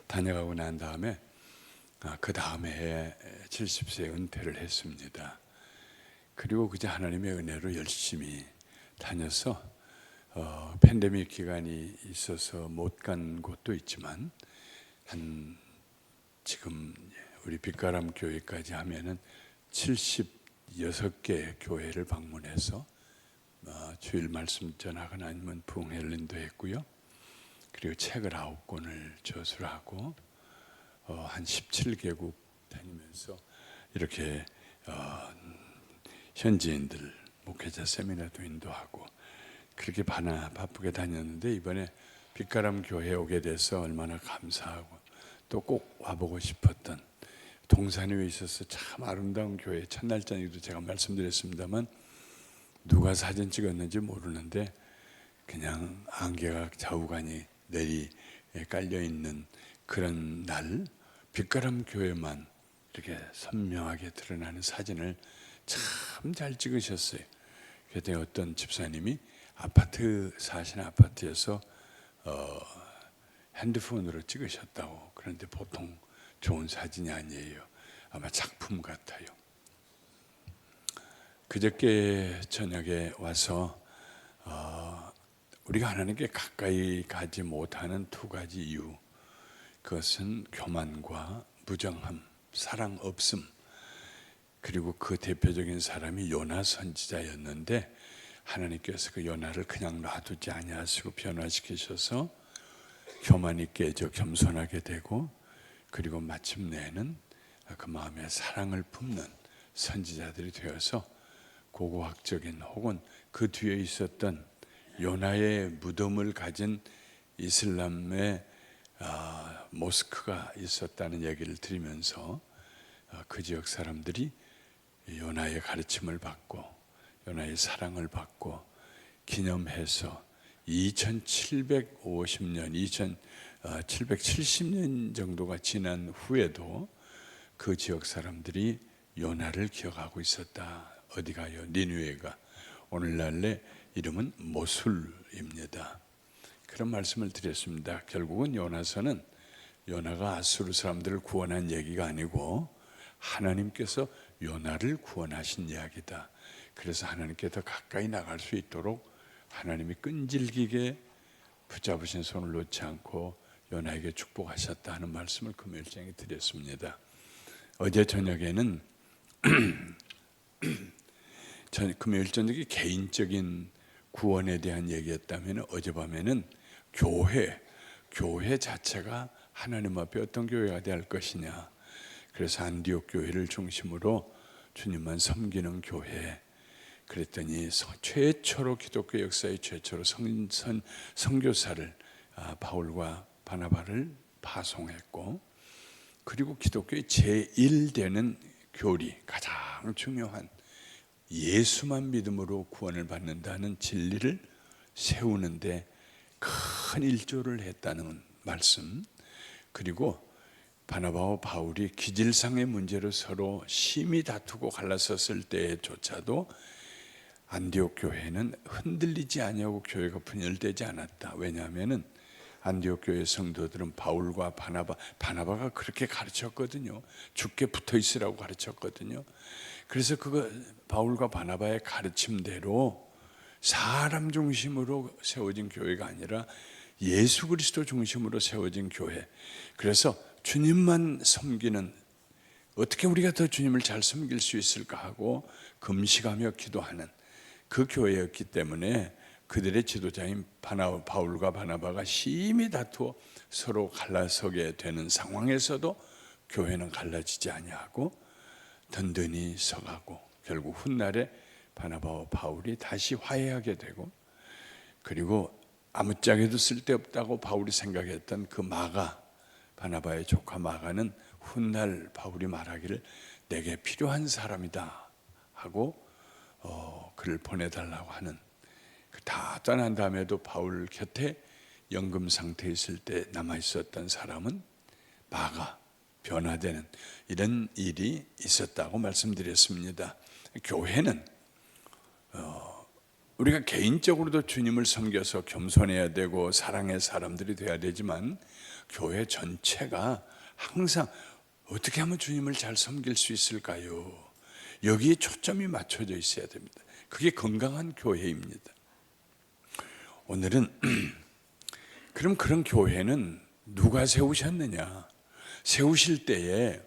다녀가고 난 다음에 그 다음에 해에 70세에 은퇴를 했습니다. 그리고 그저 하나님의 은혜로 열심히 다녀서 팬데믹 기간이 있어서 못 간 곳도 있지만 지금 우리 빛가람 교회까지 하면은 76개 교회를 방문해서 주일 말씀 전하거나 아니면 부흥헬린도 했고요. 그리고 책을 9권을 저술하고 한 17개국 다니면서 이렇게 현지인들 목회자 세미나도 인도하고 그렇게 바쁘게 다녔는데, 이번에 빛가람 교회에 오게 돼서 얼마나 감사하고 또 꼭 와보고 싶었던 동산에 있어서 참 아름다운 교회, 첫날 저녁에도 제가 말씀드렸습니다만 누가 사진 찍었는지 모르는데 그냥 안개가 좌우간이 내리 깔려 있는 그런 날 빛가람 교회만 이렇게 선명하게 드러나는 사진을 참 잘 찍으셨어요. 그때 어떤 집사님이 사시는 아파트에서 핸드폰으로 찍으셨다고. 그런데 보통 좋은 사진이 아니에요. 아마 작품 같아요. 그저께 저녁에 와서 우리가 하나님께 가까이 가지 못하는 두 가지 이유, 그것은 교만과 무정함, 사랑 없음, 그리고 그 대표적인 사람이 요나 선지자였는데 하나님께서 그 요나를 그냥 놔두지 아니하시고 변화시키셔서 교만이 깨져 겸손하게 되고, 그리고 마침내는 그 마음에 사랑을 품는 선지자들이 되어서 고고학적인 혹은 그 뒤에 있었던 요나의 무덤을 가진 이슬람의 모스크가 있었다는 얘기를 들으면서 그 지역 사람들이 요나의 가르침을 받고 요나의 사랑을 받고 기념해서 2750년, 2770년 정도가 지난 후에도 그 지역 사람들이 요나를 기억하고 있었다. 어디가요? 니느웨가 오늘날의 이름은 모술입니다. 그런 말씀을 드렸습니다. 결국은 요나서는 요나가 아수르 사람들을 구원한 얘기가 아니고 하나님께서 요나를 구원하신 이야기다. 그래서 하나님께 더 가까이 나갈 수 있도록 하나님이 끈질기게 붙잡으신 손을 놓지 않고 요나에게 축복하셨다 하는 말씀을 금요일장에 드렸습니다. 어제 저녁에는 금요일 저녁에 개인적인 구원에 대한 얘기였다면, 어젯밤에는 교회 자체가 하나님 앞에 어떤 교회가 될 것이냐, 그래서 안디옥 교회를 중심으로 주님만 섬기는 교회, 그랬더니 최초로 기독교 역사의 최초로 선교사를 바울과 바나바를 파송했고, 그리고 기독교의 제1되는 교리, 가장 중요한 예수만 믿음으로 구원을 받는다는 진리를 세우는데 큰 일조를 했다는 말씀, 그리고 바나바와 바울이 기질상의 문제로 서로 심히 다투고 갈라섰을 때조차도 안디옥 교회는 흔들리지 아니하고 교회가 분열되지 않았다. 왜냐하면 안디옥 교회 성도들은 바울과 바나바가 그렇게 가르쳤거든요. 죽게 붙어 있으라고 가르쳤거든요. 그래서 바울과 바나바의 가르침대로 사람 중심으로 세워진 교회가 아니라 예수 그리스도 중심으로 세워진 교회, 그래서 주님만 섬기는, 어떻게 우리가 더 주님을 잘 섬길 수 있을까 하고 금식하며 기도하는 그 교회였기 때문에 그들의 지도자인 바울과 바나바가 심히 다투어 서로 갈라서게 되는 상황에서도 교회는 갈라지지 아니하고 든든히 서가고, 결국 훗날에 바나바와 바울이 다시 화해하게 되고, 그리고 아무짝에도 쓸데없다고 바울이 생각했던 그 마가, 바나바의 조카 마가는 훗날 바울이 말하기를 내게 필요한 사람이다 하고 그를 보내달라고 하는, 다 떠난 다음에도 바울 곁에 연금 상태에 있을 때 남아있었던 사람은 마가, 변화되는 이런 일이 있었다고 말씀드렸습니다. 교회는 우리가 개인적으로도 주님을 섬겨서 겸손해야 되고 사랑의 사람들이 돼야 되지만, 교회 전체가 항상 어떻게 하면 주님을 잘 섬길 수 있을까요? 여기에 초점이 맞춰져 있어야 됩니다. 그게 건강한 교회입니다. 오늘은 그럼 그런 교회는 누가 세우셨느냐? 세우실 때에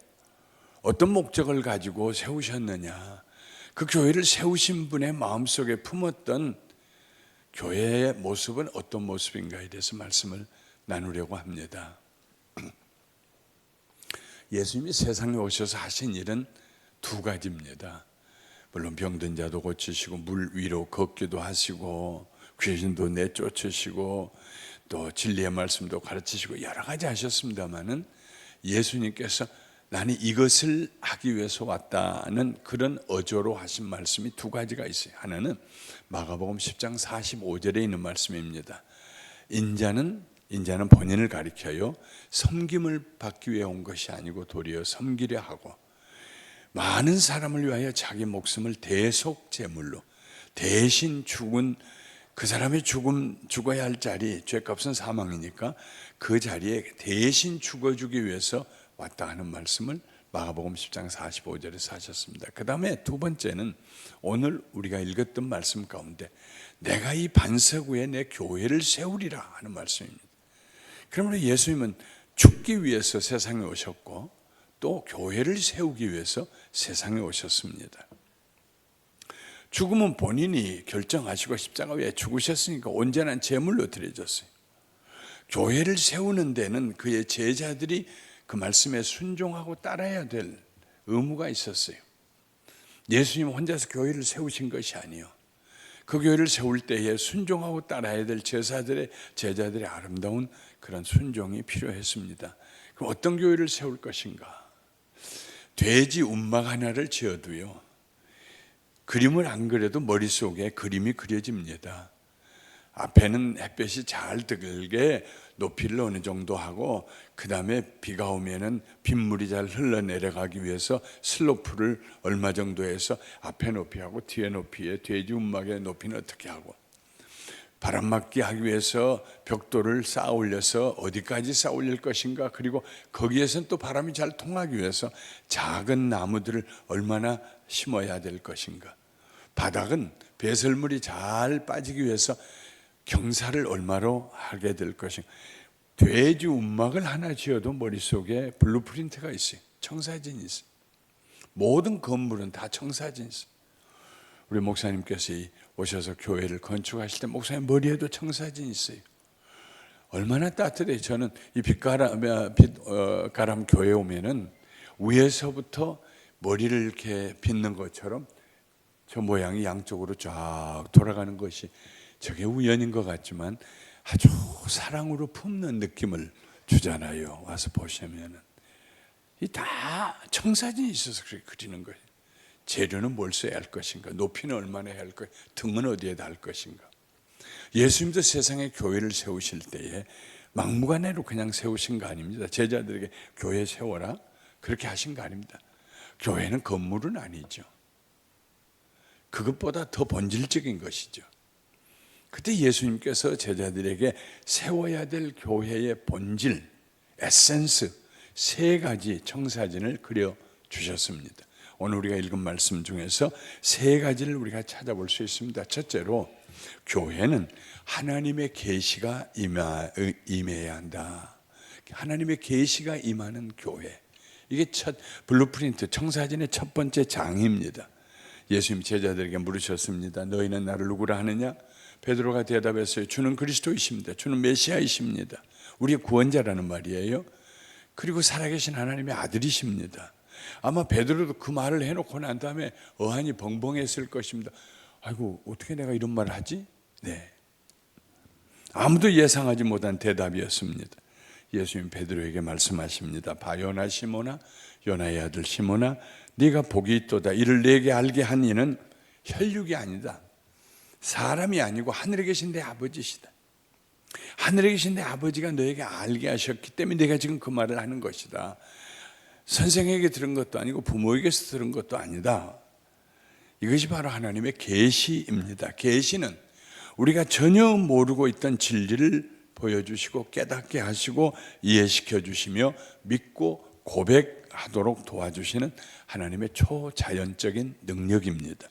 어떤 목적을 가지고 세우셨느냐? 그 교회를 세우신 분의 마음속에 품었던 교회의 모습은 어떤 모습인가에 대해서 말씀을 나누려고 합니다. 예수님이 세상에 오셔서 하신 일은 두 가지입니다. 물론 병든 자도 고치시고 물 위로 걷기도 하시고 귀신도 내쫓으시고 또 진리의 말씀도 가르치시고 여러 가지 하셨습니다마는 예수님께서 나는 이것을 하기 위해서 왔다는 그런 어조로 하신 말씀이 두 가지가 있어요. 하나는 마가복음 10장 45절에 있는 말씀입니다. 인자는 본인을 가리켜요. 섬김을 받기 위해 온 것이 아니고 도리어 섬기려 하고 많은 사람을 위하여 자기 목숨을 대속 제물로 대신 죽은 그 사람의 죽어야 할 자리, 죄값은 사망이니까 그 자리에 대신 죽어주기 위해서 왔다 하는 말씀을 마가복음 10장 45절에서 하셨습니다. 그 다음에 두 번째는 오늘 우리가 읽었던 말씀 가운데 내가 이 반석 위에 내 교회를 세우리라 하는 말씀입니다. 그러므로 예수님은 죽기 위해서 세상에 오셨고 또 교회를 세우기 위해서 세상에 오셨습니다. 죽음은 본인이 결정하시고 십자가 위에 죽으셨으니까 온전한 제물로 드려졌어요. 교회를 세우는 데는 그의 제자들이 그 말씀에 순종하고 따라야 될 의무가 있었어요. 예수님 혼자서 교회를 세우신 것이 아니에요. 그 교회를 세울 때에 순종하고 따라야 될 제자들의 아름다운 그런 순종이 필요했습니다. 그럼 어떤 교회를 세울 것인가? 돼지 움막 하나를 지어도요, 그림을 안 그려도 머릿속에 그림이 그려집니다. 앞에는 햇볕이 잘 들게 높이를 어느 정도 하고 그 다음에 비가 오면은 빗물이 잘 흘러내려가기 위해서 슬로프를 얼마 정도 해서 앞에 높이하고 뒤에 높이에 돼지 움막의 높이는 어떻게 하고 바람 맞게 하기 위해서 벽돌을 쌓아 올려서 어디까지 쌓아 올릴 것인가, 그리고 거기에서는 또 바람이 잘 통하기 위해서 작은 나무들을 얼마나 심어야 될 것인가, 바닥은 배설물이 잘 빠지기 위해서 경사를 얼마로 하게 될 것인가. 돼지 움막을 하나 지어도 머릿속에 블루프린트가 있어요. 청사진이 있어요. 모든 건물은 다 청사진이 있어요. 우리 목사님께서 오셔서 교회를 건축하실 때 목사님 머리에도 청사진이 있어요. 얼마나 따뜻해요. 저는 이 빛가람 교회에 오면은 위에서부터 머리를 이렇게 빗는 것처럼 저 모양이 양쪽으로 쫙 돌아가는 것이 저게 우연인 것 같지만 아주 사랑으로 품는 느낌을 주잖아요. 와서 보시면은 이 다 청사진이 있어서 그렇게 그리는 거예요. 재료는 뭘 써야 할 것인가, 높이는 얼마나 해야 할 것인가, 등은 어디에다 할 것인가. 예수님도 세상에 교회를 세우실 때에 막무가내로 그냥 세우신 거 아닙니다. 제자들에게 교회 세워라 그렇게 하신 거 아닙니다. 교회는 건물은 아니죠. 그것보다 더 본질적인 것이죠. 그때 예수님께서 제자들에게 세워야 될 교회의 본질, 에센스 세 가지 청사진을 그려주셨습니다. 오늘 우리가 읽은 말씀 중에서 세 가지를 우리가 찾아볼 수 있습니다. 첫째로 교회는 하나님의 계시가 임해야 한다. 하나님의 계시가 임하는 교회, 이게 첫 블루프린트, 청사진의 첫 번째 장입니다. 예수님 제자들에게 물으셨습니다. 너희는 나를 누구라 하느냐? 베드로가 대답했어요. 주는 그리스도이십니다. 주는 메시아이십니다. 우리의 구원자라는 말이에요. 그리고 살아계신 하나님의 아들이십니다. 아마 베드로도 그 말을 해놓고 난 다음에 어안이 벙벙했을 것입니다. 아이고, 어떻게 내가 이런 말을 하지? 네. 아무도 예상하지 못한 대답이었습니다. 예수님 베드로에게 말씀하십니다. 바요나 시모나, 요나의 아들 시모나, 네가 복이 있도다. 이를 내게 알게 한 이는 혈육이 아니다. 사람이 아니고 하늘에 계신 내 아버지시다. 하늘에 계신 내 아버지가 너에게 알게 하셨기 때문에 내가 지금 그 말을 하는 것이다. 선생에게 들은 것도 아니고 부모에게서 들은 것도 아니다. 이것이 바로 하나님의 계시입니다. 계시는 우리가 전혀 모르고 있던 진리를 보여주시고 깨닫게 하시고 이해시켜 주시며 믿고 고백하도록 도와주시는 하나님의 초자연적인 능력입니다.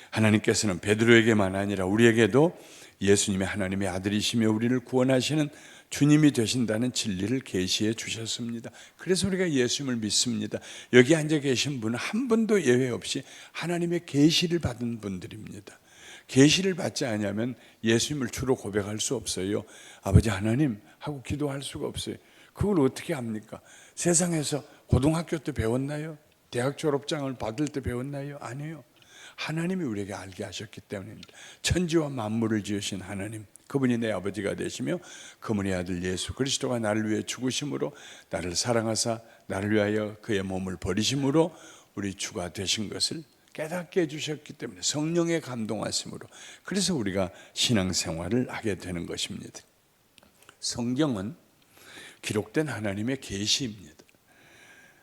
하나님께서는 베드로에게만 아니라 우리에게도 예수님의 하나님의 아들이시며 우리를 구원하시는 주님이 되신다는 진리를 계시해 주셨습니다. 그래서 우리가 예수님을 믿습니다. 여기 앉아 계신 분은 한 분도 예외 없이 하나님의 계시를 받은 분들입니다. 계시를 받지 않으면 예수님을 주로 고백할 수 없어요. 아버지 하나님 하고 기도할 수가 없어요. 그걸 어떻게 합니까? 세상에서 고등학교 때 배웠나요? 대학 졸업장을 받을 때 배웠나요? 아니에요. 하나님이 우리에게 알게 하셨기 때문입니다. 천지와 만물을 지으신 하나님, 그분이 내 아버지가 되시며 그분의 아들 예수 그리스도가 나를 위해 죽으심으로 나를 사랑하사 나를 위하여 그의 몸을 버리심으로 우리 주가 되신 것을 깨닫게 해주셨기 때문에 성령의 감동하심으로, 그래서 우리가 신앙생활을 하게 되는 것입니다. 성경은 기록된 하나님의 계시입니다.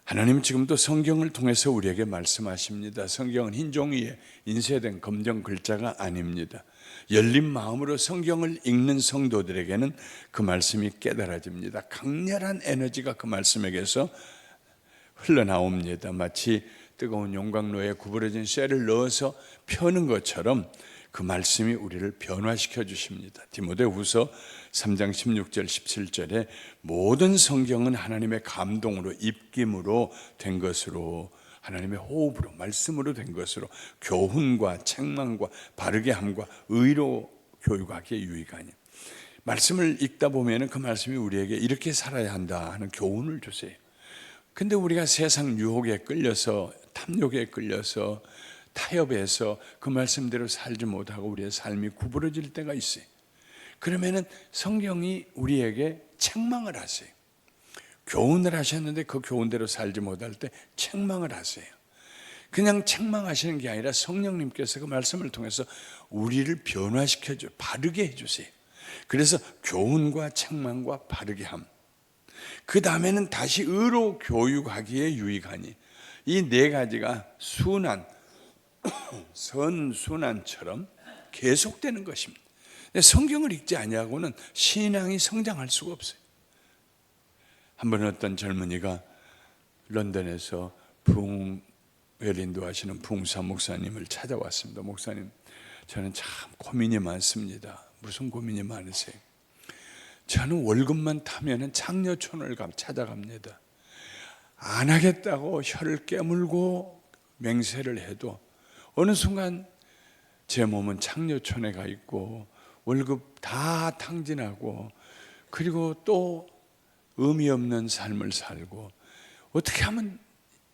하나님은 지금도 성경을 통해서 우리에게 말씀하십니다. 성경은 흰 종이에 인쇄된 검정 글자가 아닙니다. 열린 마음으로 성경을 읽는 성도들에게는 그 말씀이 깨달아집니다. 강렬한 에너지가 그 말씀에게서 흘러나옵니다. 마치 뜨거운 용광로에 구부러진 쇠를 넣어서 펴는 것처럼 그 말씀이 우리를 변화시켜 주십니다. 디모데후서 3장 16절 17절에 모든 성경은 하나님의 감동으로 입김으로 된 것으로, 하나님의 호흡으로 말씀으로 된 것으로 교훈과 책망과 바르게 함과 의로 교육하기에 유익하니. 말씀을 읽다 보면 그 말씀이 우리에게 이렇게 살아야 한다 하는 교훈을 주세요. 근데 우리가 세상 유혹에 끌려서, 탐욕에 끌려서, 타협해서 그 말씀대로 살지 못하고 우리의 삶이 구부러질 때가 있어요. 그러면은 성경이 우리에게 책망을 하세요. 교훈을 하셨는데 그 교훈대로 살지 못할 때 책망을 하세요. 그냥 책망하시는 게 아니라 성령님께서 그 말씀을 통해서 우리를 변화시켜줘, 바르게 해주세요. 그래서 교훈과 책망과 바르게 함, 그 다음에는 다시 의로 교육하기에 유익하니, 이 네 가지가 순환, 선순환처럼 계속되는 것입니다. 성경을 읽지 아니하고는 신앙이 성장할 수가 없어요. 한 번 어떤 젊은이가 런던에서 부흥회를 인도하시는 부흥사 목사님을 찾아왔습니다. 목사님, 저는 참 고민이 많습니다. 무슨 고민이 많으세요? 저는 월급만 타면 창녀촌을 찾아갑니다. 안 하겠다고 혀를 깨물고 맹세를 해도 어느 순간 제 몸은 창녀촌에 가 있고 월급 다 탕진하고, 그리고 또 의미 없는 삶을 살고, 어떻게 하면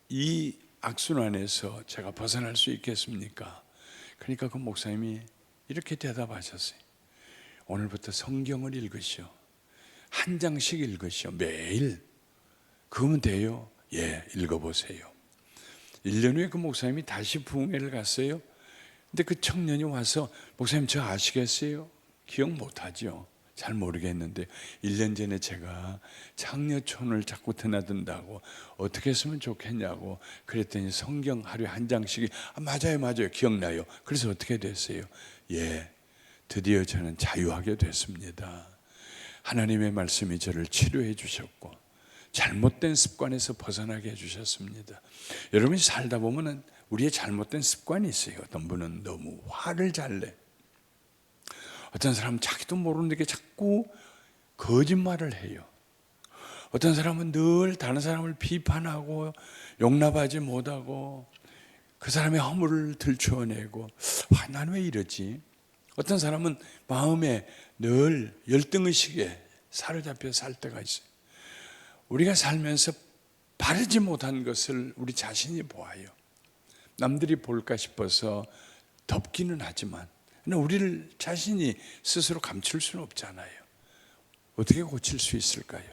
이 악순환에서 제가 벗어날 수 있겠습니까? 그러니까 그 목사님이 이렇게 대답하셨어요. 오늘부터 성경을 읽으시오. 한 장씩 읽으시오. 매일. 그러면 돼요. 예, 읽어보세요. 1년 후에 그 목사님이 다시 부흥회를 갔어요. 근데 그 청년이 와서, 목사님 저 아시겠어요? 기억 못하죠. 잘 모르겠는데 1년 전에 제가 창녀촌을 자꾸 드나든다고 어떻게 했으면 좋겠냐고 그랬더니 성경 하루에 한 장씩이, 맞아요 기억나요. 그래서 어떻게 됐어요? 예, 드디어 저는 자유하게 됐습니다. 하나님의 말씀이 저를 치료해 주셨고 잘못된 습관에서 벗어나게 해주셨습니다. 여러분이 살다 보면 우리의 잘못된 습관이 있어요. 어떤 분은 너무 화를 잘 내. 어떤 사람은 자기도 모르는 게 자꾸 거짓말을 해요. 어떤 사람은 늘 다른 사람을 비판하고 용납하지 못하고 그 사람의 허물을 들추어내고, 나는 왜 이러지? 어떤 사람은 마음에 늘 열등의식에 사로잡혀 살 때가 있어요. 우리가 살면서 바르지 못한 것을 우리 자신이 보아요. 남들이 볼까 싶어서 덮기는 하지만 우리를 자신이 스스로 감출 수는 없잖아요. 어떻게 고칠 수 있을까요?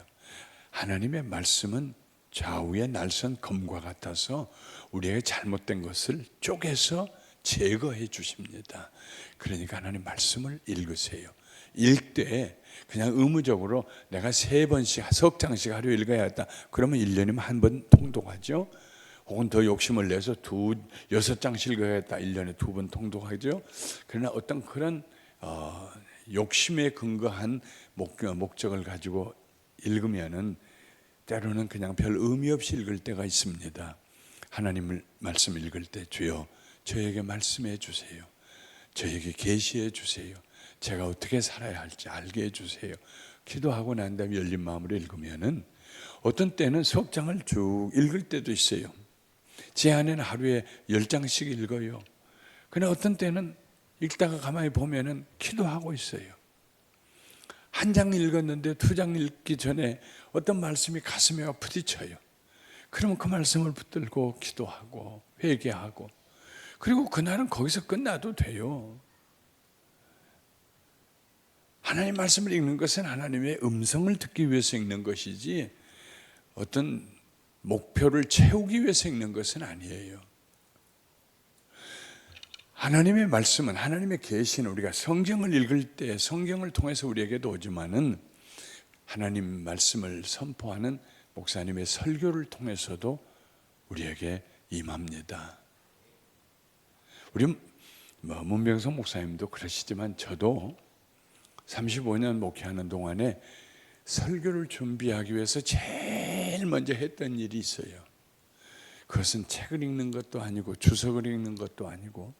하나님의 말씀은 좌우의 날선 검과 같아서 우리의 잘못된 것을 쪼개서 제거해 주십니다. 그러니까 하나님 말씀을 읽으세요. 읽되 그냥 의무적으로 내가 3번씩 석 장씩 하루 읽어야겠다 그러면 1년이면 한 번 통독하죠. 혹은 더 욕심을 내서 6장씩 읽어야겠다 1년에 2번 통독하죠. 그러나 어떤 그런 욕심에 근거한 목적을 가지고 읽으면은 때로는 그냥 별 의미 없이 읽을 때가 있습니다. 하나님을 말씀 읽을 때 주여 저에게 말씀해 주세요. 저에게 계시해 주세요. 제가 어떻게 살아야 할지 알게 해 주세요. 기도하고 난 다음에 열린 마음으로 읽으면은 어떤 때는 석 장을 쭉 읽을 때도 있어요. 제 안에는 하루에 10장씩 읽어요. 그러나 어떤 때는 읽다가 가만히 보면은 기도하고 있어요. 한 장 읽었는데 2장 읽기 전에 어떤 말씀이 가슴에 와 부딪혀요. 그러면 그 말씀을 붙들고 기도하고 회개하고, 그리고 그날은 거기서 끝나도 돼요. 하나님 말씀을 읽는 것은 하나님의 음성을 듣기 위해서 읽는 것이지 어떤 목표를 채우기 위해서 읽는 것은 아니에요. 하나님의 말씀은, 하나님의 계시는 우리가 성경을 읽을 때 성경을 통해서 우리에게도 오지만은 하나님 말씀을 선포하는 목사님의 설교를 통해서도 우리에게 임합니다. 우리 문병성 목사님도 그러시지만 저도 35년 목회하는 동안에 설교를 준비하기 위해서 제일 먼저 했던 일이 있어요. 그것은 책을 읽는 것도 아니고 주석을 읽는 것도 아니고,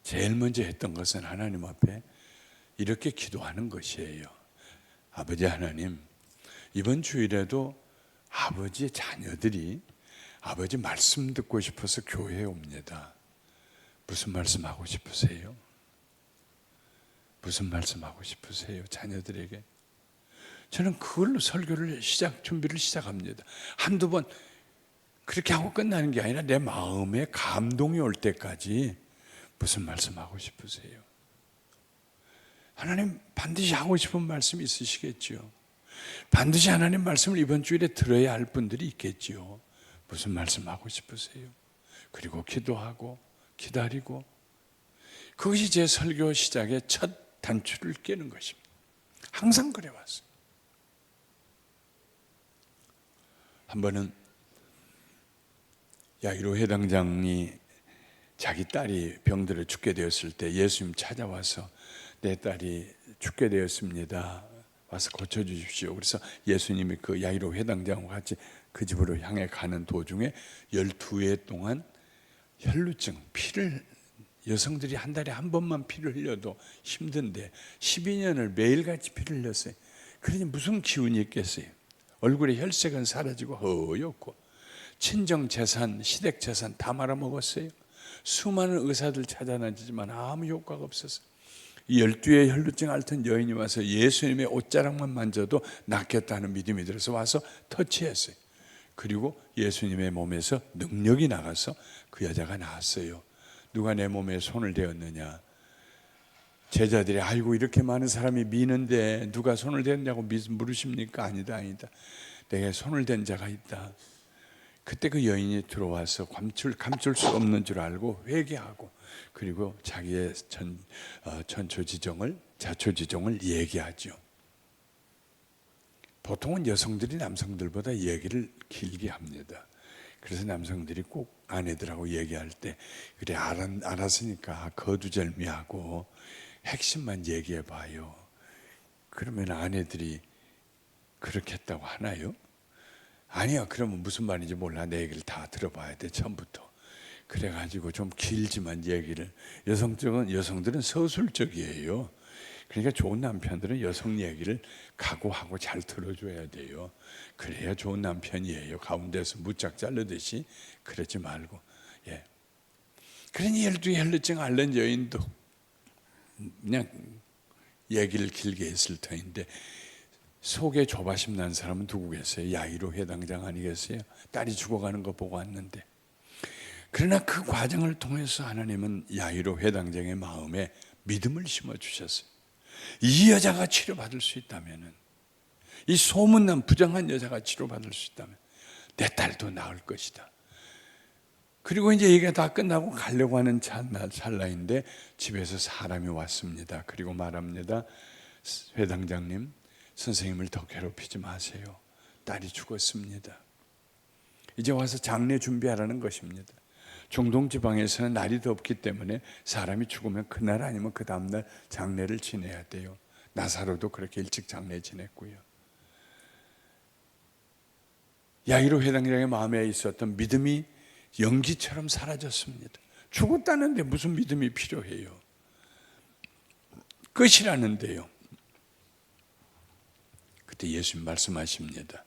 제일 먼저 했던 것은 하나님 앞에 이렇게 기도하는 것이에요. 아버지 하나님, 이번 주일에도 아버지의 자녀들이 아버지 말씀 듣고 싶어서 교회에 옵니다. 무슨 말씀 하고 싶으세요? 무슨 말씀 하고 싶으세요? 자녀들에게. 저는 그걸로 설교를 준비를 시작합니다. 한두 번 그렇게 하고 끝나는 게 아니라 내 마음에 감동이 올 때까지 무슨 말씀 하고 싶으세요? 하나님 반드시 하고 싶은 말씀이 있으시겠죠. 반드시 하나님 말씀을 이번 주일에 들어야 할 분들이 있겠죠. 무슨 말씀 하고 싶으세요? 그리고 기도하고 기다리고, 그것이 제 설교 시작의 첫 단추를 깨는 것입니다. 항상 그래왔어요. 한 번은 야이로 회당장이 자기 딸이 병들어 죽게 되었을 때 예수님 찾아와서 내 딸이 죽게 되었습니다. 와서 고쳐주십시오. 그래서 예수님이 그 야이로 회당장과 같이 그 집으로 향해 가는 도중에 12회 동안 혈루증, 피를, 여성들이 한 달에 한 번만 피를 흘려도 힘든데 12년을 매일같이 피를 흘렸어요. 그러니 무슨 기운이 있겠어요. 얼굴에 혈색은 사라지고 허옇고 친정 재산, 시댁 재산 다 말아먹었어요. 수많은 의사들 찾아다니지만 아무 효과가 없었어요. 이 12의 혈루증 앓던 여인이 와서 예수님의 옷자락만 만져도 낫겠다는 믿음이 들어서 와서 터치했어요. 그리고 예수님의 몸에서 능력이 나가서 그 여자가 나았어요. 누가 내 몸에 손을 대었느냐? 제자들이 아이고 이렇게 많은 사람이 미는데 누가 손을 댔냐고 물으십니까? 아니다. 내게 손을 댄 자가 있다. 그때 그 여인이 들어와서 감출 수 없는 줄 알고 회개하고, 그리고 자기의 자초지종을 얘기하죠. 보통은 여성들이 남성들보다 얘기를 길게 합니다. 그래서 남성들이 꼭 아내들하고 얘기할 때 그래 알았으니까 거두절미하고 핵심만 얘기해 봐요. 그러면 아내들이 그렇게 했다고 하나요? 아니야, 그러면 무슨 말인지 몰라. 내 얘기를 다 들어봐야 돼, 처음부터. 그래가지고 좀 길지만 얘기를, 여성들은 서술적이에요. 그러니까 좋은 남편들은 여성 얘기를 각오하고 잘 들어줘야 돼요. 그래야 좋은 남편이에요. 가운데서 무짝 자르듯이 그러지 말고. 예. 그러니 12의 혈루증 앓는 여인도 그냥 얘기를 길게 했을 터인데 속에 조바심 난 사람은 누구 계세요? 야이로 회당장 아니겠어요? 딸이 죽어가는 거 보고 왔는데. 그러나 그 과정을 통해서 하나님은 야이로 회당장의 마음에 믿음을 심어주셨어요. 이 여자가 치료받을 수 있다면, 이 소문난 부정한 여자가 치료받을 수 있다면 내 딸도 나을 것이다. 그리고 이제 얘기가 다 끝나고 가려고 하는 찰나인데 집에서 사람이 왔습니다. 그리고 말합니다. 회당장님, 선생님을 더 괴롭히지 마세요. 딸이 죽었습니다. 이제 와서 장례 준비하라는 것입니다. 중동 지방에서는 날이 덥기 때문에 사람이 죽으면 그날 아니면 그 다음날 장례를 지내야 돼요. 나사로도 그렇게 일찍 장례 지냈고요. 야이로 회당장의 마음에 있었던 믿음이 연기처럼 사라졌습니다. 죽었다는데 무슨 믿음이 필요해요? 끝이라는데요. 그때 예수님 말씀하십니다.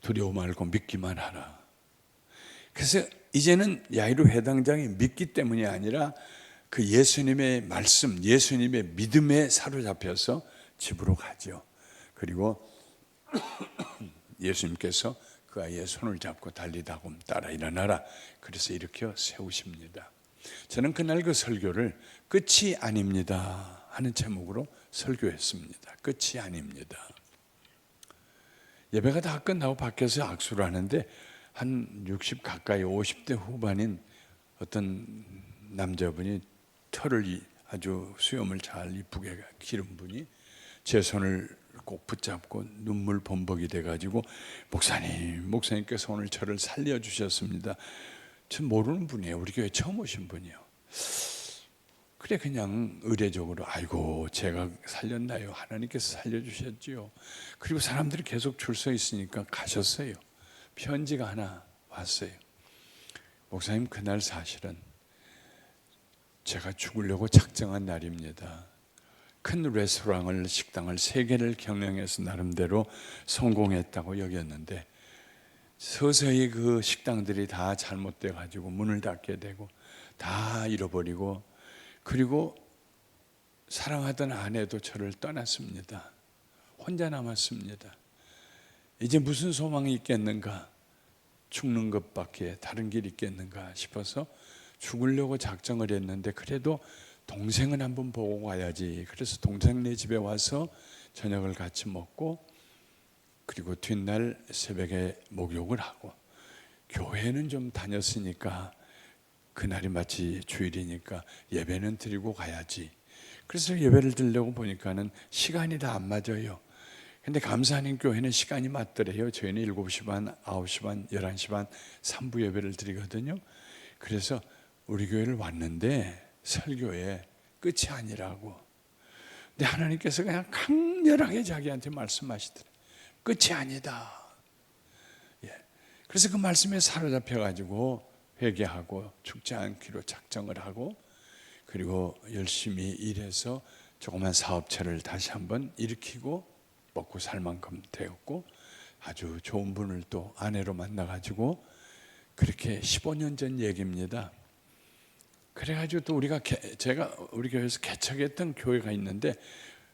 두려워 말고 믿기만 하라. 그래서 이제는 야이로 회당장이 믿기 때문이 아니라 그 예수님의 말씀, 예수님의 믿음에 사로잡혀서 집으로 가죠. 그리고 예수님께서 그 아이의 손을 잡고 달리다고 따라 일어나라. 그래서 일으켜 세우십니다. 저는 그날 그 설교를 끝이 아닙니다 하는 제목으로 설교했습니다. 끝이 아닙니다. 예배가 다 끝나고 밖에서 악수를 하는데 한 60 가까이 50대 후반인 어떤 남자분이 털을 아주 수염을 잘 이쁘게 기른 분이 제 손을 꼭 붙잡고 눈물 범벅이 돼가지고 목사님께서 오늘 저를 살려주셨습니다. 전 모르는 분이에요. 우리 교회 처음 오신 분이에요. 그래 그냥 의례적으로 아이고 제가 살렸나요? 하나님께서 살려주셨지요. 그리고 사람들이 계속 줄 서 있으니까 가셨어요. 편지가 하나 왔어요. 목사님 그날 사실은 제가 죽으려고 작정한 날입니다. 큰 레스토랑을 식당을 3개를 경영해서 나름대로 성공했다고 여겼는데 서서히 그 식당들이 다 잘못돼 가지고 문을 닫게 되고 다 잃어버리고 그리고 사랑하던 아내도 저를 떠났습니다. 혼자 남았습니다. 이제 무슨 소망이 있겠는가? 죽는 것밖에 다른 길이 있겠는가 싶어서 죽으려고 작정을 했는데 그래도 동생은 한번 보고 가야지. 그래서 동생네 집에 와서 저녁을 같이 먹고 그리고 뒷날 새벽에 목욕을 하고 교회는 좀 다녔으니까 그날이 마치 주일이니까 예배는 드리고 가야지. 그래서 예배를 드리려고 보니까는 시간이 다 안 맞아요. 근데 감사하는 교회는 시간이 맞더래요. 저희는 7시 반, 9시 반, 11시 반 3부 예배를 드리거든요. 그래서 우리 교회를 왔는데 설교에 끝이 아니라고. 근데 하나님께서 그냥 강렬하게 자기한테 말씀하시더래요. 끝이 아니다. 예. 그래서 그 말씀에 사로잡혀가지고 회개하고 죽지 않기로 작정을 하고 그리고 열심히 일해서 조그만 사업체를 다시 한번 일으키고 먹고 살 만큼 되었고 아주 좋은 분을 또 아내로 만나가지고 그렇게 15년 전 얘기입니다. 그래가지고 또 제가 우리 교회에서 개척했던 교회가 있는데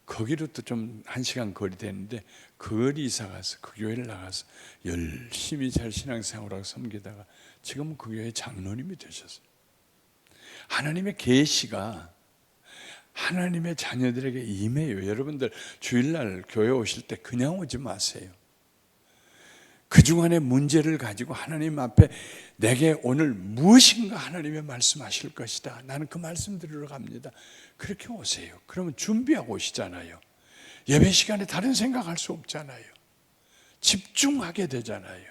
거기로 또 좀 1시간 거리 되는데 그 거리 이사 가서 그 교회를 나가서 열심히 잘 신앙생활하고 섬기다가 지금은 그 교회 장로님이 되셨어요. 하나님의 계시가 하나님의 자녀들에게 임해요. 여러분들 주일날 교회 오실 때 그냥 오지 마세요. 그중 안에 문제를 가지고 하나님 앞에 내게 오늘 무엇인가 하나님의 말씀하실 것이다. 나는 그 말씀 들으러 갑니다. 그렇게 오세요. 그러면 준비하고 오시잖아요. 예배 시간에 다른 생각할 수 없잖아요. 집중하게 되잖아요.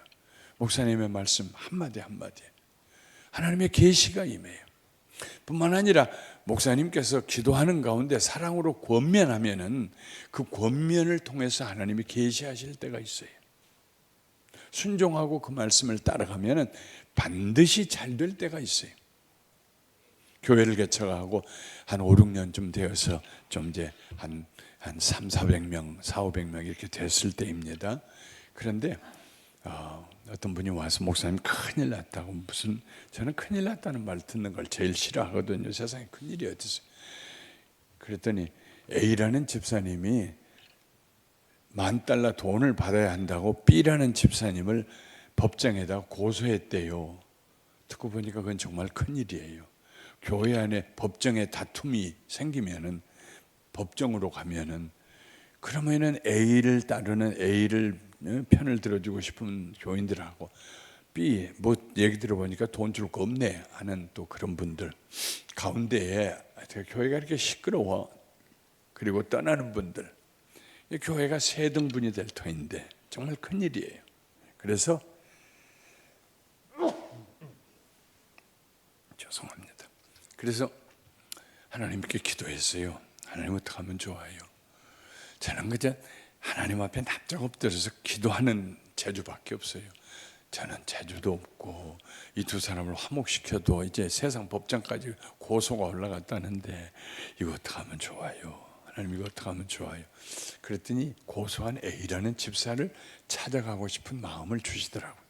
목사님의 말씀 한마디 한마디 하나님의 계시가 임해요. 뿐만 아니라 목사님께서 기도하는 가운데 사랑으로 권면하면은 그 권면을 통해서 하나님이 계시하실 때가 있어요. 순종하고 그 말씀을 따라가면은 반드시 잘 될 때가 있어요. 교회를 개척하고 한 5, 6년쯤 되어서 좀 이제 한 3, 400명, 4, 500명 이렇게 됐을 때입니다. 그런데 어떤 분이 와서 목사님 큰일 났다고 저는 큰일 났다는 말 듣는 걸 제일 싫어하거든요. 세상에 큰일이 어디 있어요. 그랬더니 A라는 집사님이 $10,000 돈을 받아야 한다고 B라는 집사님을 법정에다 고소했대요. 듣고 보니까 그건 정말 큰일이에요. 교회 안에 법정에 다툼이 생기면은 법정으로 가면은 그러면은 A를 따르는 A를 편을 들어주고 싶은 교인들하고 B 뭐 얘기 들어보니까 돈 줄 거 없네 하는 또 그런 분들 가운데에 교회가 이렇게 시끄러워 그리고 떠나는 분들 교회가 세 등분이 될 터인데 정말 큰일이에요. 그래서 죄송합니다. 그래서 하나님께 기도했어요. 하나님 어떻게 하면 좋아요? 저는 그저 하나님 앞에 납작 엎드려서 기도하는 재주밖에 없어요. 저는 재주도 없고 이 두 사람을 화목시켜도 이제 세상 법정까지 고소가 올라갔다는데 이거 어떻게 하면 좋아요? 하나님 이거 어떻게 하면 좋아요? 그랬더니 고소한 A라는 집사를 찾아가고 싶은 마음을 주시더라고요.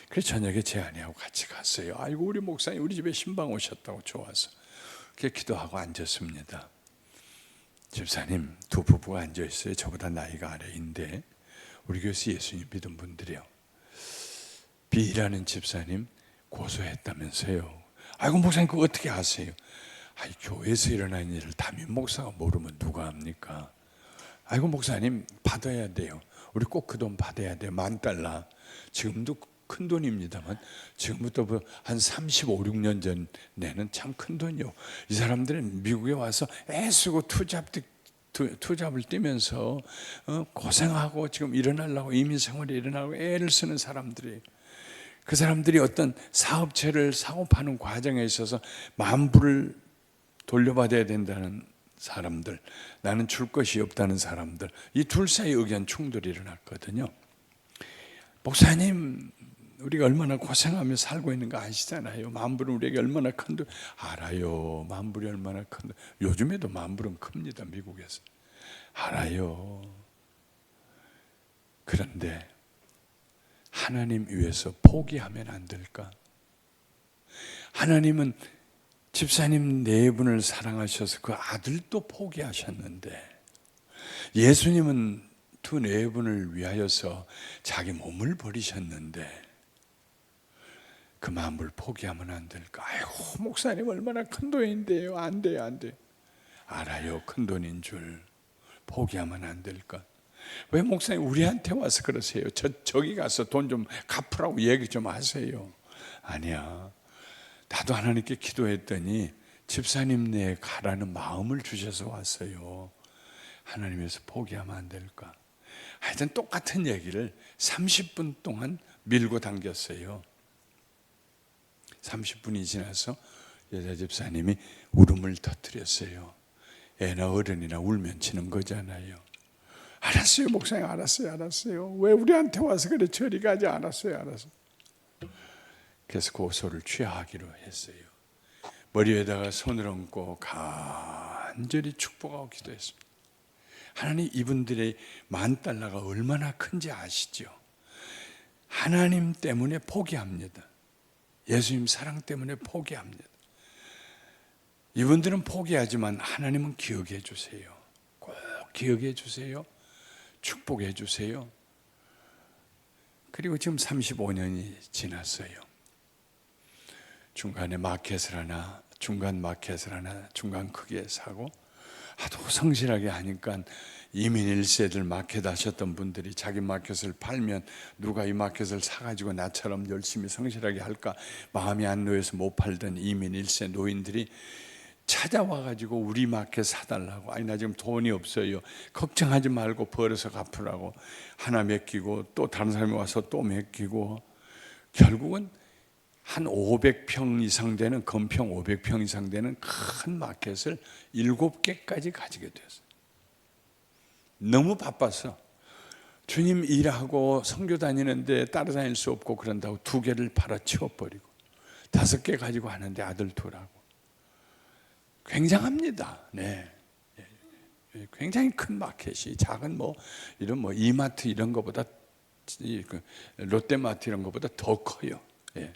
그래서 저녁에 제 아내하고 같이 갔어요. 아이고 우리 목사님 우리 집에 신방 오셨다고 좋아서 그렇게 기도하고 앉았습니다. 집사님 두 부부가 앉아있어요. 저보다 나이가 아래인데 우리 교회에서 예수님 믿은 분들이요. B라는 집사님 고소했다면서요. 아이고 목사님 그거 어떻게 아세요? 아이 교회에서 일어나는 일을 담임 목사가 모르면 누가 합니까? 아이고 목사님 받아야 돼요. 우리 꼭 그 돈 받아야 돼요. $10,000. 지금도 큰 돈입니다만 지금부터 한 35, 6년 전에는 참 큰 돈이요. 이 사람들은 미국에 와서 애쓰고 투잡을 뛰면서 고생하고 지금 일어나려고 이민 생활에 일어나고 애를 쓰는 사람들이에요. 그 사람들이 어떤 사업체를 사고 파는 과정에 있어서 만불을 돌려받아야 된다는 사람들, 나는 줄 것이 없다는 사람들, 이 둘 사이 의견 충돌이 일어났거든요. 목사님 우리가 얼마나 고생하며 살고 있는 거 아시잖아요. 만불은 우리에게 얼마나 큰 돈. 알아요. 만불이 얼마나 큰 돈. 요즘에도 만불은 큽니다. 미국에서. 알아요. 그런데 하나님 위해서 포기하면 안 될까? 하나님은 집사님 네 분을 사랑하셔서 그 아들도 포기하셨는데 예수님은 두 네 분을 위하여서 자기 몸을 버리셨는데 그 마음을 포기하면 안 될까? 아이고 목사님 얼마나 큰 돈인데요. 안 돼요 안 돼요. 알아요 큰 돈인 줄. 포기하면 안 될까? 왜 목사님 우리한테 와서 그러세요? 저기 가서 돈 좀 갚으라고 얘기 좀 하세요. 아니야. 나도 하나님께 기도했더니 집사님 내에 가라는 마음을 주셔서 왔어요. 하나님에서 포기하면 안 될까? 하여튼 똑같은 얘기를 30분 동안 밀고 당겼어요. 30분이 지나서 여자 집사님이 울음을 터뜨렸어요. 애나 어른이나 울면 치는 거잖아요. 알았어요 목사님 알았어요. 왜 우리한테 와서 그래 저리 가지? 알았어요. 그래서 고소를 취하기로 했어요. 머리 위에다가 손을 얹고 간절히 축복하고 기도했습니다. 하나님 이분들의 $10,000가 얼마나 큰지 아시죠? 하나님 때문에 포기합니다. 예수님 사랑 때문에 포기합니다. 이분들은 포기하지만 하나님은 기억해 주세요. 꼭 기억해 주세요. 축복해 주세요. 그리고 지금 35년이 지났어요. 중간에 마켓을 하나, 중간 마켓을 하나, 중간 크기에 사고 하도 성실하게 하니까 이민 1세들 마켓 하셨던 분들이 자기 마켓을 팔면 누가 이 마켓을 사가지고 나처럼 열심히 성실하게 할까 마음이 안 놓여서 못 팔던 이민 1세 노인들이 찾아와가지고 우리 마켓 사달라고. 아니 나 지금 돈이 없어요. 걱정하지 말고 벌어서 갚으라고. 하나 맡기고 또 다른 사람이 와서 또 맡기고 결국은 한 500평 이상 되는 건평 500평 이상 되는 큰 마켓을 7개까지 가지게 됐어요. 너무 바빠서 주님 일하고 선교 다니는데 따라다닐 수 없고 그런다고 2개를 팔아치워버리고 5개 가지고 하는데 아들 둘하고. 굉장합니다. 네, 굉장히 큰 마켓이 작은 이런 이마트 이런 거보다 롯데마트 이런 거보다 더 커요. 예.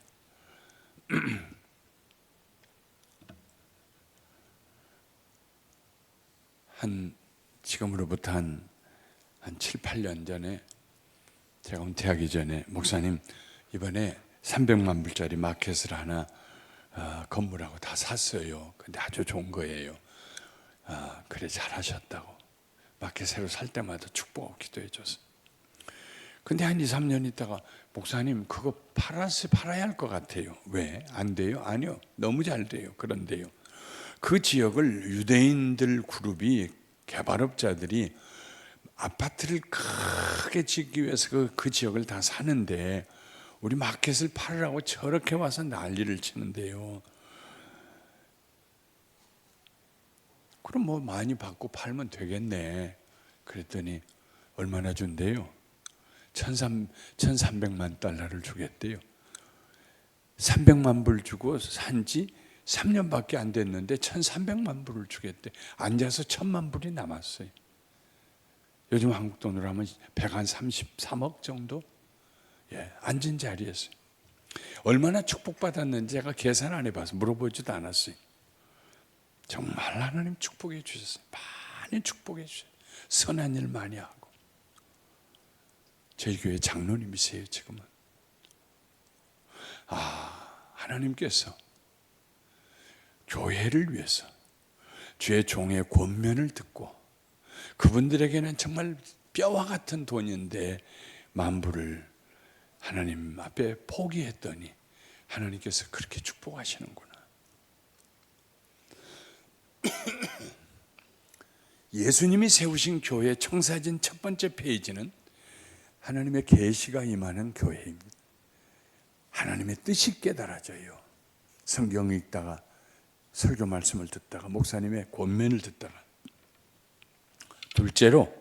지금으로부터 한 7, 8년 전에 제가 은퇴하기 전에 목사님 이번에 300만 불짜리 마켓을 하나 건물하고 다 샀어요. 근데 아주 좋은 거예요. 그래 잘하셨다고. 마켓 새로 살 때마다 축복하고 기도해 줬어요. 근데 한 2, 3년 있다가 목사님 그거 팔아야 할 것 같아요. 왜? 안 돼요? 아니요. 너무 잘 돼요. 그런데요. 그 지역을 유대인들 그룹이 개발업자들이 아파트를 크게 짓기 위해서 그 지역을 다 사는데 우리 마켓을 팔으라고 저렇게 와서 난리를 치는데요. 그럼 뭐 많이 받고 팔면 되겠네. 그랬더니 얼마나 준대요? 1300만 달러를 주겠대요. 300만 불 주고 산지 3년밖에 안 됐는데 1300만 불을 주겠대. 앉아서 1000만 불이 남았어요. 요즘 한국 돈으로 하면 133억 정도? 예, 앉은 자리에서. 얼마나 축복받았는지 제가 계산 안 해봐서 물어보지도 않았어요. 정말 하나님 축복해 주셨어요. 많이 축복해 주셨어요. 선한 일 많이 하고. 저희 교회 장로님이세요 지금은. 하나님께서 교회를 위해서 주의 종의 권면을 듣고 그분들에게는 정말 뼈와 같은 돈인데 만불을 하나님 앞에 포기했더니 하나님께서 그렇게 축복하시는구나. 예수님이 세우신 교회 청사진 첫 번째 페이지는 하나님의 계시가 임하는 교회입니다. 하나님의 뜻이 깨달아져요. 성경 읽다가 설교 말씀을 듣다가 목사님의 권면을 듣다가. 둘째로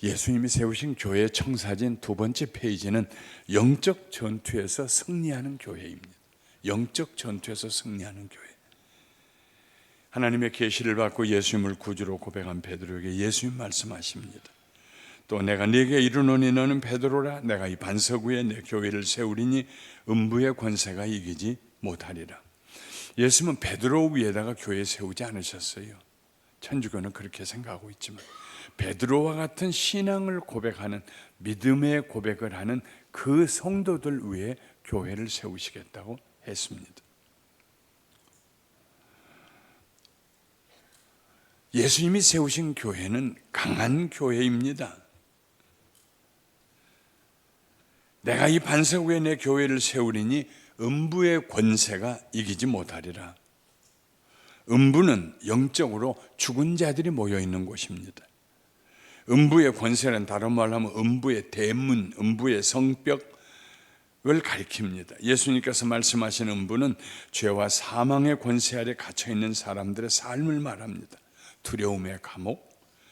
예수님이 세우신 교회 청사진 두 번째 페이지는 영적 전투에서 승리하는 교회입니다. 영적 전투에서 승리하는 교회. 하나님의 계시를 받고 예수님을 구주로 고백한 베드로에게 예수님 말씀하십니다. 또 내가 네게 이르노니 너는 베드로라. 내가 이 반석 위에 내 교회를 세우리니 음부의 권세가 이기지 못하리라. 예수님은 베드로 위에다가 교회 세우지 않으셨어요. 천주교는 그렇게 생각하고 있지만 베드로와 같은 신앙을 고백하는, 믿음의 고백을 하는 그 성도들 위에 교회를 세우시겠다고 했습니다. 예수님이 세우신 교회는 강한 교회입니다. 내가 이 반석 위에 내 교회를 세우리니 음부의 권세가 이기지 못하리라. 음부는 영적으로 죽은 자들이 모여 있는 곳입니다. 음부의 권세는 다른 말로 하면 음부의 대문, 음부의 성벽을 가리킵니다. 예수님께서 말씀하신 음부는 죄와 사망의 권세 아래 갇혀 있는 사람들의 삶을 말합니다. 두려움의 감옥,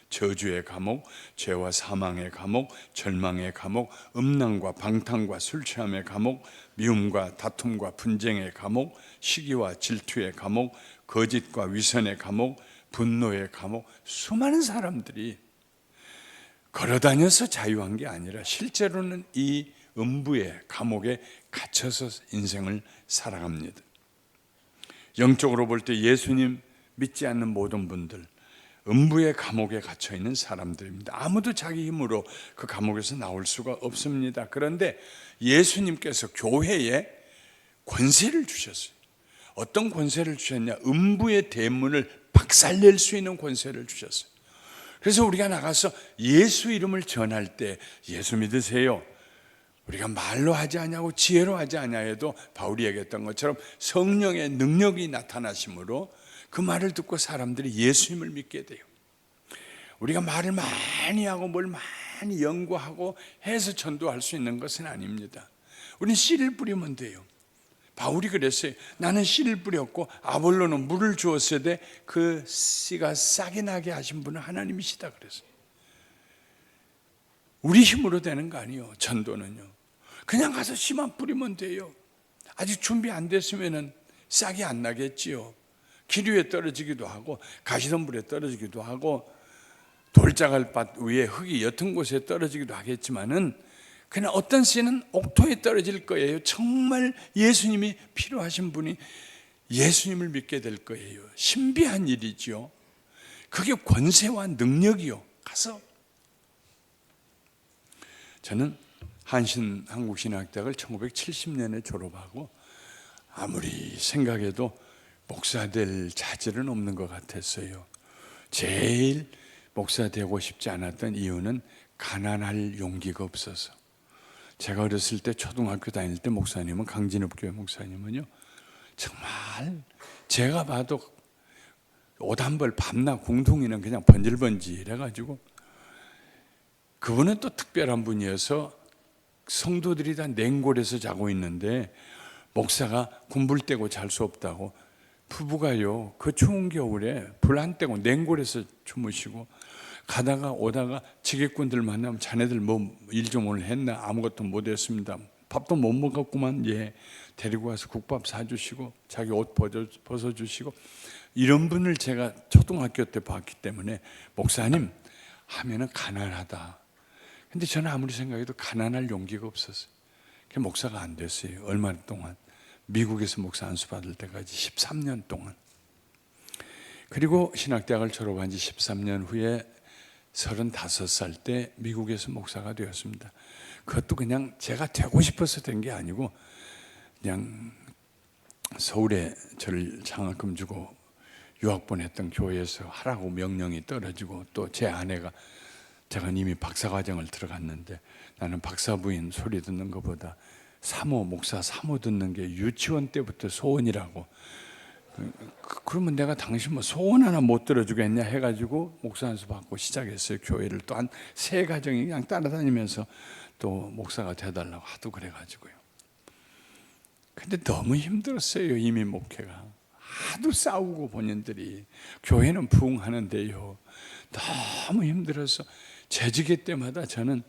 저주의 감옥, 죄와 사망의 감옥, 절망의 감옥, 음란과 방탕과 술 취함의 감옥, 미움과 다툼과 분쟁의 감옥, 시기와 질투의 감옥, 거짓과 위선의 감옥, 분노의 감옥. 수많은 사람들이 걸어다녀서 자유한 게 아니라 실제로는 이 음부의 감옥에 갇혀서 인생을 살아갑니다. 영적으로 볼 때 예수님 믿지 않는 모든 분들 음부의 감옥에 갇혀 있는 사람들입니다. 아무도 자기 힘으로 그 감옥에서 나올 수가 없습니다. 그런데 예수님께서 교회에 권세를 주셨어요. 어떤 권세를 주셨냐? 음부의 대문을 박살낼 수 있는 권세를 주셨어요. 그래서 우리가 나가서 예수 이름을 전할 때 예수 믿으세요. 우리가 말로 하지 않냐고 지혜로 하지 않냐 해도 바울이 얘기했던 것처럼 성령의 능력이 나타나심으로 그 말을 듣고 사람들이 예수님을 믿게 돼요. 우리가 말을 많이 하고 뭘 많이 연구하고 해서 전도할 수 있는 것은 아닙니다. 우리는 씨를 뿌리면 돼요. 바울이 그랬어요. 나는 씨를 뿌렸고 아볼로는 물을 주었을 때 그 씨가 싹이 나게 하신 분은 하나님이시다 그랬어요. 우리 힘으로 되는 거 아니에요. 전도는요. 그냥 가서 씨만 뿌리면 돼요. 아직 준비 안 됐으면 싹이 안 나겠지요. 길 위에 떨어지기도 하고 가시덤불에 떨어지기도 하고 돌자갈밭 위에 흙이 옅은 곳에 떨어지기도 하겠지만은 그냥 어떤 씨는 옥토에 떨어질 거예요. 정말 예수님이 필요하신 분이 예수님을 믿게 될 거예요. 신비한 일이죠. 그게 권세와 능력이요. 가서 저는 한국신학대학을 1970년에 졸업하고 아무리 생각해도 목사 될 자질은 없는 것 같았어요. 제일 목사 되고 싶지 않았던 이유는 가난할 용기가 없어서. 제가 어렸을 때 초등학교 다닐 때 목사님은 강진읍 교회 목사님은요 정말 제가 봐도 옷 한 벌 밤낮 공둥이는 그냥 번질번질해가지고 그분은 또 특별한 분이어서 성도들이 다 냉골에서 자고 있는데 목사가 군불 떼고 잘 수 없다고 부부가요, 그 추운 겨울에 불 안 떼고 냉골에서 주무시고, 가다가 오다가 지객꾼들 만나면 자네들 뭐 일 좀 오늘 했나? 아무것도 못 했습니다. 밥도 못 먹었구만. 예. 데리고 와서 국밥 사주시고 자기 옷 벗어주시고, 이런 분을 제가 초등학교 때 봤기 때문에 목사님 하면은 가난하다. 근데 저는 아무리 생각해도 가난할 용기가 없었어요. 그 목사가 안 됐어요. 얼마 동안 미국에서 목사 안수 받을 때까지 13년 동안. 그리고 신학대학을 졸업한 지 13년 후에 35살 때 미국에서 목사가 되었습니다. 그것도 그냥 제가 되고 싶어서 된 게 아니고, 그냥 서울에 저를 장학금 주고 유학 보냈던 교회에서 하라고 명령이 떨어지고, 또 제 아내가, 제가 이미 박사과정을 들어갔는데 나는 박사부인 소리 듣는 것보다 목사 사모 듣는 게 유치원 때부터 소원이라고, 그러면 내가 당신 뭐 소원 하나 못 들어주겠냐 해가지고 목사 안수 받고 시작했어요. 교회를 또 한 3가정이 그냥 따라다니면서 또 목사가 돼달라고 하도 그래가지고요. 근데 너무 힘들었어요. 이미 목회가 하도 싸우고, 본인들이 교회는 부흥하는데요, 너무 힘들어서 재직회 때마다 저는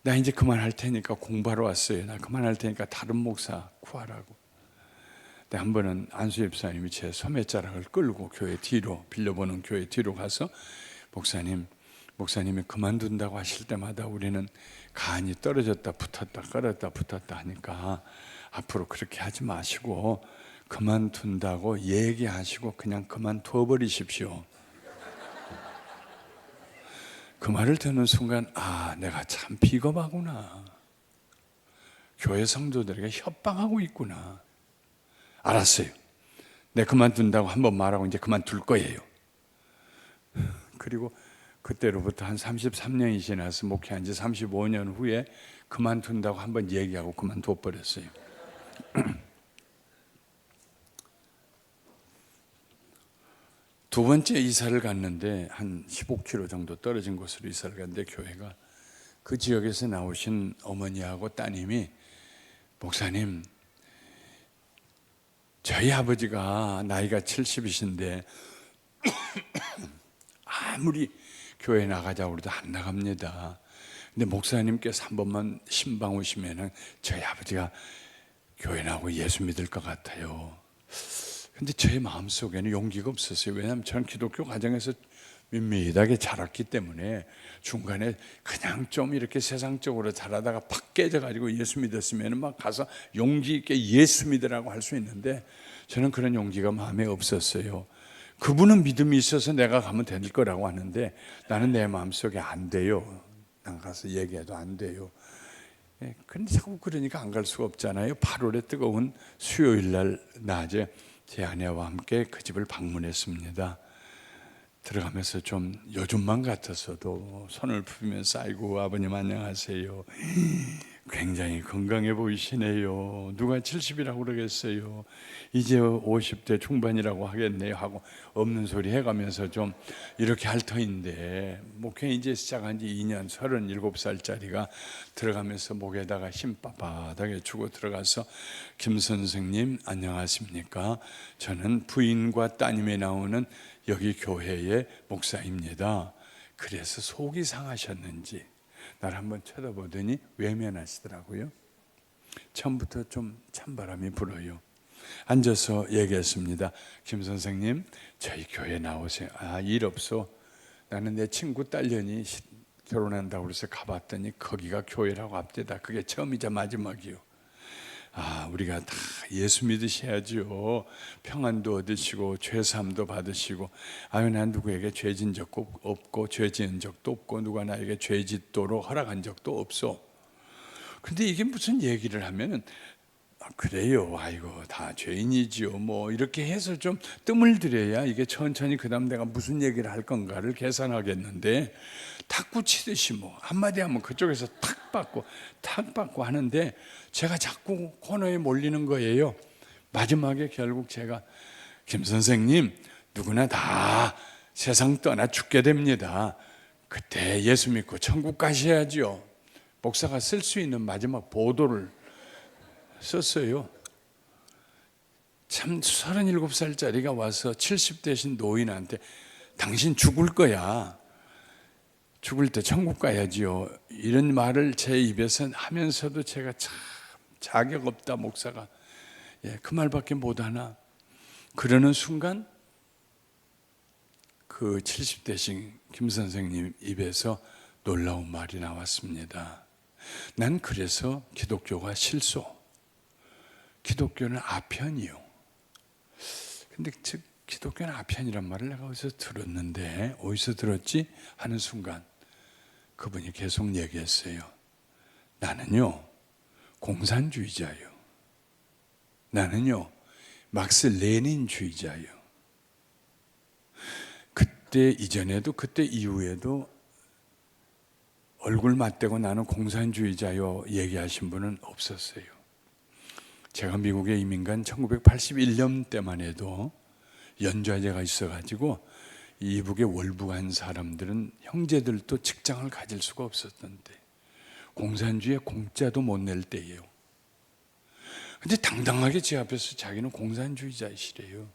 나 이제 그만할 테니까 공부하러 왔어요. 나 그만할 테니까 다른 목사 구하라고. 근데 한 번은 안수 집사님이 제 소매자락을 끌고 교회 뒤로, 빌려보는 교회 뒤로 가서, 목사님이 그만둔다고 하실 때마다 우리는 간이 떨어졌다 붙었다 떨어졌다 붙었다 하니까 앞으로 그렇게 하지 마시고 그만둔다고 얘기하시고 그냥 그만둬 버리십시오. 그 말을 듣는 순간, 아, 내가 참 비겁하구나. 교회 성도들에게 협박하고 있구나. 알았어요. 내가 그만둔다고 한번 말하고 이제 그만둘 거예요. 그리고 그때로부터 한 33년이 지나서 목회한 지 35년 후에 그만둔다고 한번 얘기하고 그만둬 버렸어요. 두 번째 이사를 갔는데 한 15km 정도 떨어진 곳으로 이사를 갔는데, 교회가 그 지역에서 나오신 어머니하고 따님이, 목사님, 저희 아버지가 나이가 70이신데 아무리 교회 나가자고 해도 안 나갑니다. 근데 목사님께서 한 번만 신방 오시면은 저희 아버지가 교회 나오고 예수 믿을 것 같아요. 근데 제 마음속에는 용기가 없었어요. 왜냐하면 저는 기독교 가정에서 밋밋하게 자랐기 때문에 중간에 그냥 좀 이렇게 세상적으로 자라다가 팍 깨져가지고 예수 믿었으면 막 가서 용기 있게 예수 믿으라고 할 수 있는데, 저는 그런 용기가 마음에 없었어요. 그분은 믿음이 있어서 내가 가면 될 거라고 하는데 나는 내 마음속에 안 돼요. 난 가서 얘기해도 안 돼요. 그런데 자꾸 그러니까 안 갈 수가 없잖아요. 8월에 뜨거운 수요일 날 낮에 제 아내와 함께 그 집을 방문했습니다. 들어가면서 좀 요즘만 같았어도 손을 풀면서, 아이고 아버님 안녕하세요. 굉장히 건강해 보이시네요. 누가 70이라고 그러겠어요. 이제 50대 중반이라고 하겠네요 하고 없는 소리 해가면서 좀 이렇게 할 터인데, 목회 이제 시작한 지 2년, 37살짜리가 들어가면서 목에다가 힘 빳빳하게 주고 들어가서, 김 선생님 안녕하십니까? 저는 부인과 따님이 나오는 여기 교회의 목사입니다. 그래서 속이 상하셨는지 나를 한번 쳐다보더니 외면하시더라고요. 처음부터 좀 찬바람이 불어요. 앉아서 얘기했습니다. 김 선생님, 저희 교회 나오세요. 아, 일 없어. 나는 내 친구 딸년이 결혼한다고 그래서 가봤더니 거기가 교회라고 합디다. 그게 처음이자 마지막이요. 아, 우리가 다 예수 믿으셔야죠. 평안도 얻으시고 죄사함도 받으시고. 아유, 난 누구에게 죄 진 적도 없고 죄 지은 적도 없고 누가 나에게 죄 짓도록 허락한 적도 없어. 근데 이게 무슨 얘기를 하면은, 아, 그래요, 아이고 다 죄인이지요, 뭐 이렇게 해서 좀 뜸을 들여야 이게 천천히 그 다음 내가 무슨 얘기를 할 건가를 계산하겠는데, 탁구 치듯이 뭐 한마디 하면 그쪽에서 탁 받고 하는데 제가 자꾸 코너에 몰리는 거예요. 마지막에 결국 제가, 김 선생님, 누구나 다 세상 떠나 죽게 됩니다. 그때 예수 믿고 천국 가셔야죠. 목사가 쓸 수 있는 마지막 보도를 썼어요. 참 37살짜리가 와서 70대신 노인한테 당신 죽을 거야. 죽을 때 천국 가야지요. 이런 말을 제 입에서 하면서도 제가 참 자격 없다 목사가. 그 말밖에 못하나. 그러는 순간 그 70대신 김 선생님 입에서 놀라운 말이 나왔습니다. 난 그래서 기독교가 실소. 기독교는 아편이요. 근데 즉 기독교는 아편이란 말을 내가 어디서 들었는데 어디서 들었지? 하는 순간 그분이 계속 얘기했어요. 나는요 공산주의자요. 나는요 막스 레닌주의자요. 그때 이전에도 그때 이후에도 얼굴 맞대고 나는 공산주의자요 얘기하신 분은 없었어요. 제가 미국에 이민 간 1981년 때만 해도 연좌제가 있어가지고 이북에 월북한 사람들은 형제들도 직장을 가질 수가 없었던데 공산주의에 공짜도 못 낼 때예요. 근데 당당하게 제 앞에서 자기는 공산주의자이시래요.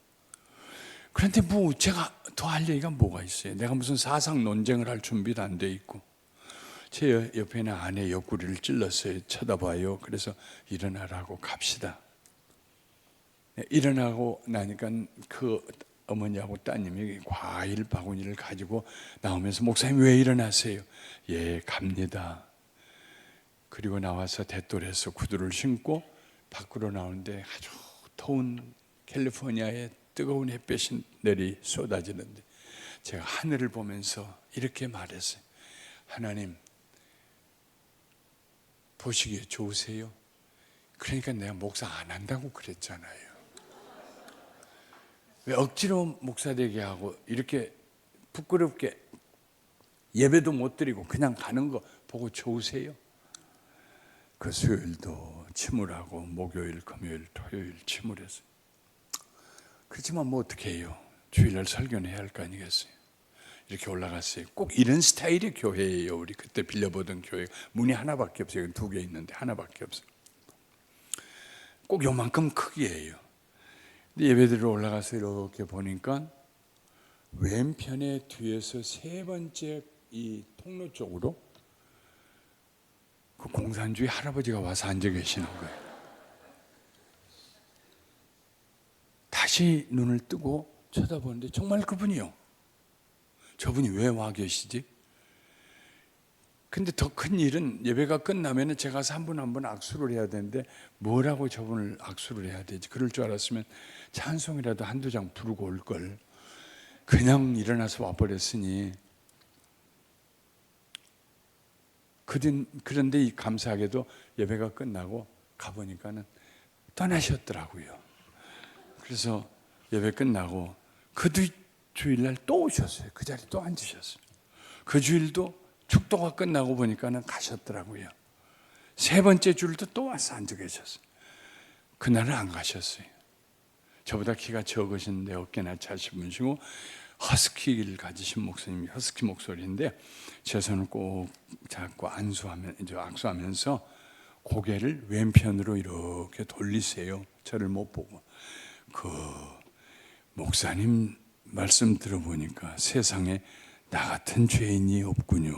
그런데 뭐 제가 더 할 얘기가 뭐가 있어요? 내가 무슨 사상 논쟁을 할 준비도 안 돼 있고 제 옆에 있는 아내 옆구리를 찔렀어요. 쳐다봐요. 그래서 일어나라고 갑시다. 일어나고 나니까 그 어머니하고 따님이 과일 바구니를 가지고 나오면서 목사님 왜 일어나세요? 예, 갑니다. 그리고 나와서 대돌에서 구두를 신고 밖으로 나오는데 아주 더운 캘리포니아의 뜨거운 햇볕이 내리 쏟아지는데 제가 하늘을 보면서 이렇게 말했어요. 하나님 보시기에 좋으세요? 그러니까 내가 목사 안 한다고 그랬잖아요. 왜 억지로 목사 되게 하고 이렇게 부끄럽게 예배도 못 드리고 그냥 가는 거 보고 좋으세요? 그 수요일도 침울하고 목요일, 금요일, 토요일 침울했어요. 그렇지만 뭐 어떻게 해요? 주일날 설교는 해야 할 거 아니겠어요? 이렇게 올라갔어요. 꼭 이런 스타일의 교회예요. 우리 그때 빌려보던 교회 문이 하나밖에 없어요. 2개 있는데 하나밖에 없어요. 꼭 요만큼 크기예요. 근데 예배드리러 올라가서 이렇게 보니까 왼편에 뒤에서 세 번째 이 통로 쪽으로 그 공산주의 할아버지가 와서 앉아 계시는 거예요. 다시 눈을 뜨고 쳐다보는데 정말 그분이요. 저분이 왜 와 계시지? 근데 더 큰 일은 예배가 끝나면 제가 3분 한 번 악수를 해야 되는데 뭐라고 저분을 악수를 해야 되지? 그럴 줄 알았으면 찬송이라도 한두 장 부르고 올 걸. 그냥 일어나서 와버렸으니. 그런데 이 감사하게도 예배가 끝나고 가보니까는 떠나셨더라고요. 그래서 예배 끝나고 그 주일날 또 오셨어요. 그 자리에 또 앉으셨어요. 그 주일도 축도가 끝나고 보니까는 가셨더라고요. 세 번째 주일도 또 와서 앉아 계셨어요. 그날은 안 가셨어요. 저보다 키가 적으신데 어깨나 차신 분이시고 허스키를 가지신 목사님이 허스키 목소리인데 제 손을 꼭 잡고 악수하면서 고개를 왼편으로 이렇게 돌리세요. 저를 못 보고. 그 목사님 말씀 들어보니까 세상에 나 같은 죄인이 없군요.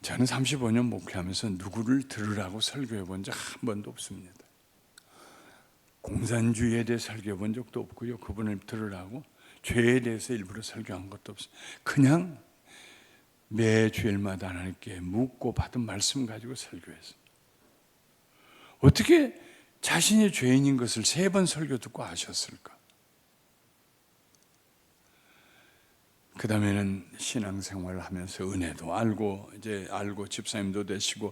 저는 35년 목회하면서 누구를 들으라고 설교해 본 적 한 번도 없습니다. 공산주의에 대해 설교해 본 적도 없고요. 그분을 들으라고 죄에 대해서 일부러 설교한 것도 없어요. 그냥 매 주일마다 하나님께 묻고 받은 말씀 가지고 설교했어요. 어떻게 자신이 죄인인 것을 3번 설교 듣고 아셨을까? 그 다음에는 신앙생활을 하면서 은혜도 알고 집사님도 되시고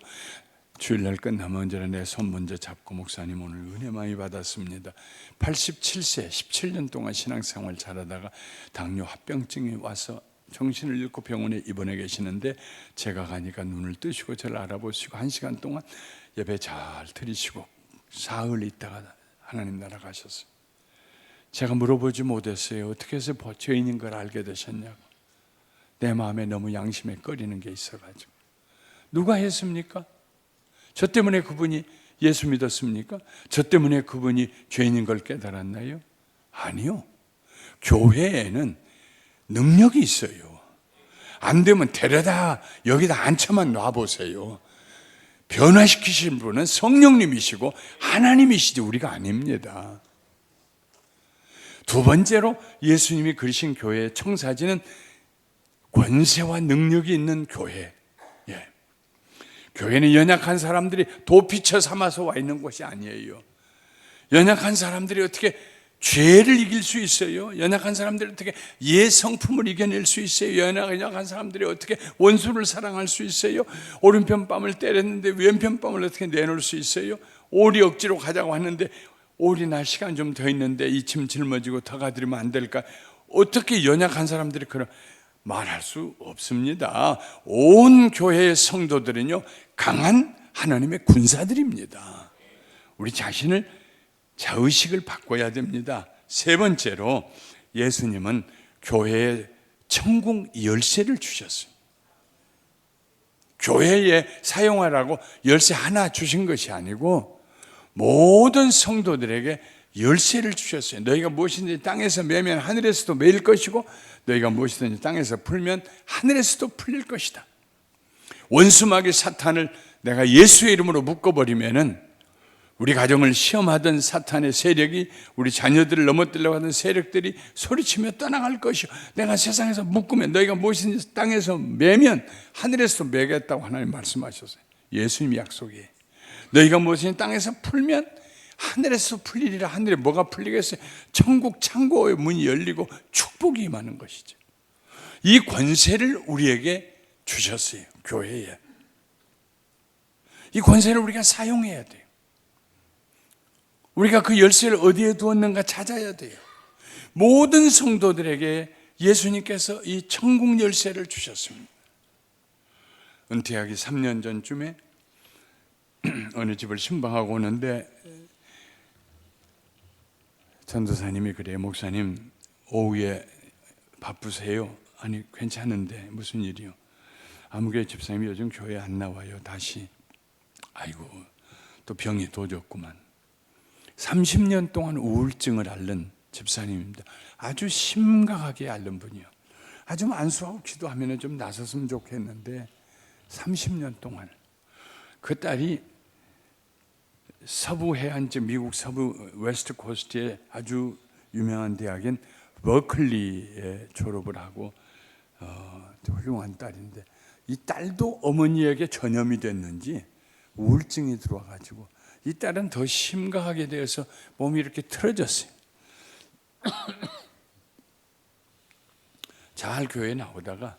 주일날 끝나면 언제나 내 손 먼저 잡고 목사님 오늘 은혜 많이 받았습니다. 87세 17년 동안 신앙생활 잘하다가 당뇨 합병증이 와서 정신을 잃고 병원에 입원해 계시는데 제가 가니까 눈을 뜨시고 저를 알아보시고 1시간 동안 예배 잘 드리시고 사흘 있다가 하나님 나라 가셨어요. 제가 물어보지 못했어요. 어떻게 해서 죄인인 걸 알게 되셨냐고. 내 마음에 너무 양심에 꺼리는 게 있어가지고. 누가 했습니까? 저 때문에 그분이 예수 믿었습니까? 저 때문에 그분이 죄인인 걸 깨달았나요? 아니요. 교회에는 능력이 있어요. 안 되면 데려다 여기다 앉혀만 놔보세요. 변화시키신 분은 성령님이시고 하나님이시지 우리가 아닙니다. 두 번째로 예수님이 그리신 교회의 청사진은 권세와 능력이 있는 교회. 예. 교회는 연약한 사람들이 도피처 삼아서 와 있는 곳이 아니에요. 연약한 사람들이 어떻게 죄를 이길 수 있어요? 연약한 사람들이 어떻게 성품을 이겨낼 수 있어요? 연약한 사람들이 어떻게 원수를 사랑할 수 있어요? 오른편 뺨을 때렸는데 왼편 뺨을 어떻게 내놓을 수 있어요? 오리 억지로 가자고 하는데 오리 날 시간 좀 더 있는데 이 침 짊어지고 더 가드리면 안 될까? 어떻게 연약한 사람들이 그런 말할 수 없습니다. 온 교회의 성도들은요 강한 하나님의 군사들입니다. 우리 자신을 자의식을 바꿔야 됩니다. 세 번째로 예수님은 교회에 천국 열쇠를 주셨어요. 교회에 사용하라고 열쇠 하나 주신 것이 아니고 모든 성도들에게 열쇠를 주셨어요. 너희가 무엇이든지 땅에서 매면 하늘에서도 매일 것이고 너희가 무엇이든지 땅에서 풀면 하늘에서도 풀릴 것이다. 원수마귀 사탄을 내가 예수의 이름으로 묶어버리면은 우리 가정을 시험하던 사탄의 세력이 우리 자녀들을 넘어뜨리려고 하던 세력들이 소리치며 떠나갈 것이요. 내가 세상에서 묶으면 너희가 무엇이든지 땅에서 매면 하늘에서도 매겠다고 하나님 말씀하셨어요. 예수님 약속이에요. 너희가 무엇이든지 땅에서 풀면 하늘에서 풀리리라. 하늘에 뭐가 풀리겠어요? 천국 창고의 문이 열리고 축복이 임하는 것이죠. 이 권세를 우리에게 주셨어요. 교회에. 이 권세를 우리가 사용해야 돼요. 우리가 그 열쇠를 어디에 두었는가 찾아야 돼요. 모든 성도들에게 예수님께서 이 천국 열쇠를 주셨습니다. 은퇴하기 3년 전쯤에 어느 집을 신방하고 오는데 전도사님이 그래요. 목사님 오후에 바쁘세요? 아니 괜찮은데 무슨 일이요? 아무개 집사님이 요즘 교회 안 나와요. 다시. 아이고 또 병이 도졌구만. 30년 동안 우울증을 앓는 집사님입니다. 아주 심각하게 앓는 분이요. 아주 안수하고 기도하면 좀 나섰으면 좋겠는데 30년 동안 그 딸이 서부 해안지 미국 서부 웨스트 코스트의 아주 유명한 대학인 버클리에 졸업을 하고 훌륭한 딸인데 이 딸도 어머니에게 전염이 됐는지 우울증이 들어와가지고 이 딸은 더 심각하게 되어서 몸이 이렇게 틀어졌어요. 잘 교회 나오다가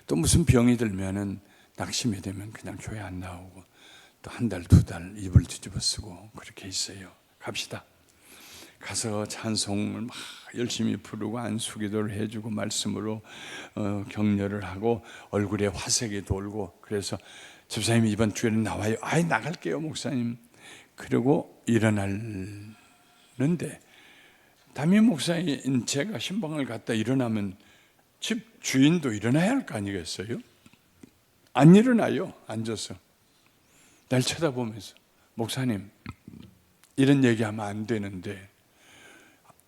또 무슨 병이 들면은 낙심이 되면 그냥 교회 안 나오고 또 한 달, 두 달 입을 뒤집어 쓰고 그렇게 있어요. 갑시다. 가서 찬송을 막 열심히 부르고 안수기도를 해주고 말씀으로 격려를 하고 얼굴에 화색이 돌고 그래서 집사님이 이번 주에는 나와요. 아이 나갈게요 목사님. 그리고 일어나는데 담임 목사인 제가 신방을 갔다 일어나면 집 주인도 일어나야 할 거 아니겠어요? 안 일어나요. 앉아서 날 쳐다보면서 목사님 이런 얘기하면 안 되는데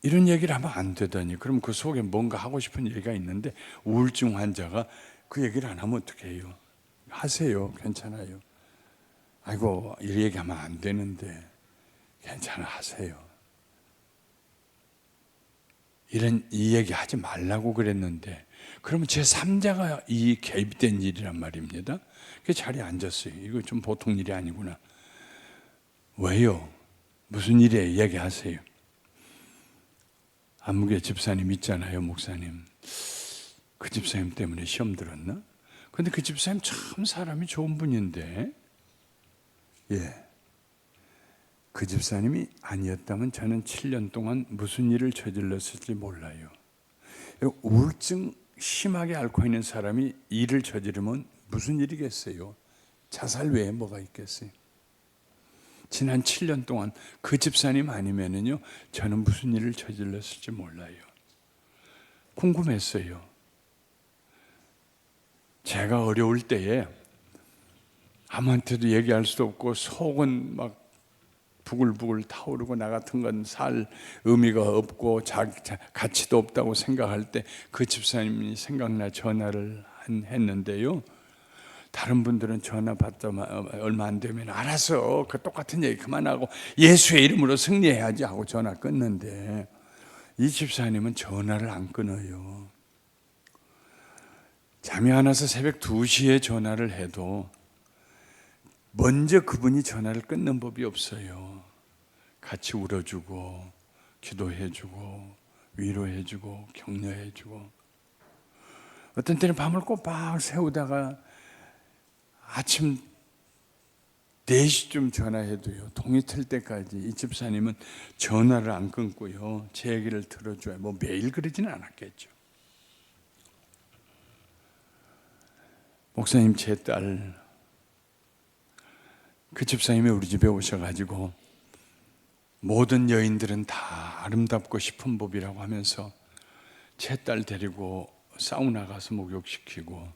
이런 얘기를 하면 안 되다니. 그럼 그 속에 뭔가 하고 싶은 얘기가 있는데 우울증 환자가 그 얘기를 안 하면 어떻게 해요? 하세요. 괜찮아요. 아이고 이 얘기하면 안 되는데 괜찮아 하세요. 이 얘기 하지 말라고 그랬는데 그러면 제3자가 이 개입된 일이란 말입니다. 그 자리에 앉았어요. 이거 좀 보통 일이 아니구나. 왜요? 무슨 일이에요? 얘기하세요. 안무개 집사님 있잖아요, 목사님. 그 집사님 때문에 시험 들었나? 근데 그 집사님 참 사람이 좋은 분인데, 예. 그 집사님이 아니었다면 저는 7년 동안 무슨 일을 저질렀을지 몰라요. 우울증 심하게 앓고 있는 사람이 일을 저지르면 무슨 일이겠어요? 자살 외에 뭐가 있겠어요? 지난 7년 동안 그 집사님 아니면은요, 저는 무슨 일을 저질렀을지 몰라요. 궁금했어요. 제가 어려울 때에 아무한테도 얘기할 수도 없고 속은 막 부글부글 타오르고 나 같은 건 살 의미가 없고 가치도 없다고 생각할 때 그 집사님이 생각나 전화를 했는데요. 다른 분들은 전화 받자마자 얼마 안 되면 알아서 그 똑같은 얘기 그만하고 예수의 이름으로 승리해야지 하고 전화 끊는데, 이 집사님은 전화를 안 끊어요. 잠이 안 와서 새벽 2시에 전화를 해도 먼저 그분이 전화를 끊는 법이 없어요. 같이 울어주고 기도해주고 위로해주고 격려해주고, 어떤 때는 밤을 꼬박 새우다가 아침 4시쯤 전화해도요 동이 틀 때까지 이 집사님은 전화를 안 끊고요 제 얘기를 들어줘요. 뭐 매일 그러지는 않았겠죠. 목사님, 제 딸, 그 집사님이 우리 집에 오셔가지고 모든 여인들은 다 아름답고 싶은 법이라고 하면서 제 딸 데리고 사우나 가서 목욕시키고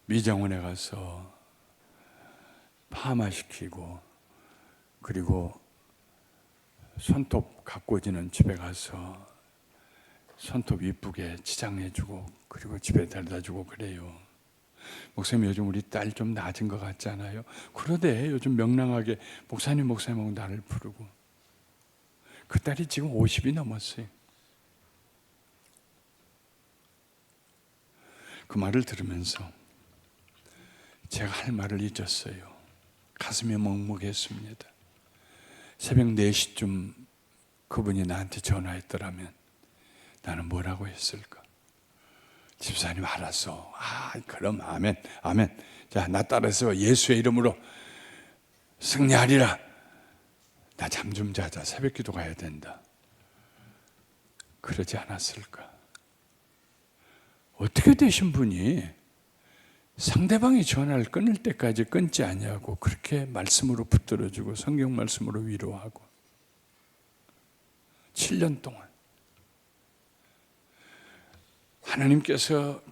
미장원에 가서 파마시키고, 그리고 손톱 가꾸어지는 집에 가서 손톱 이쁘게 치장해주고 그리고 집에 데려다주고 그래요. 목사님, 요즘 우리 딸 좀 낮은 것 같지 않아요? 그러대. 요즘 명랑하게 목사님 목사님하고 나를 부르고. 그 딸이 지금 50이 넘었어요. 그 말을 들으면서 제가 할 말을 잊었어요. 가슴이 먹먹했습니다. 새벽 4시쯤 그분이 나한테 전화했더라면 나는 뭐라고 했을까? 집사님, 알았어. 그럼 아멘, 아멘. 자, 나 따라서 예수의 이름으로 승리하리라. 나 잠 좀 자자. 새벽 기도 가야 된다. 그러지 않았을까? 어떻게 되신 분이 상대방이 전화를 끊을 때까지 끊지 아니하고 그렇게 말씀으로 붙들어주고 성경 말씀으로 위로하고 7년 동안 하나님께서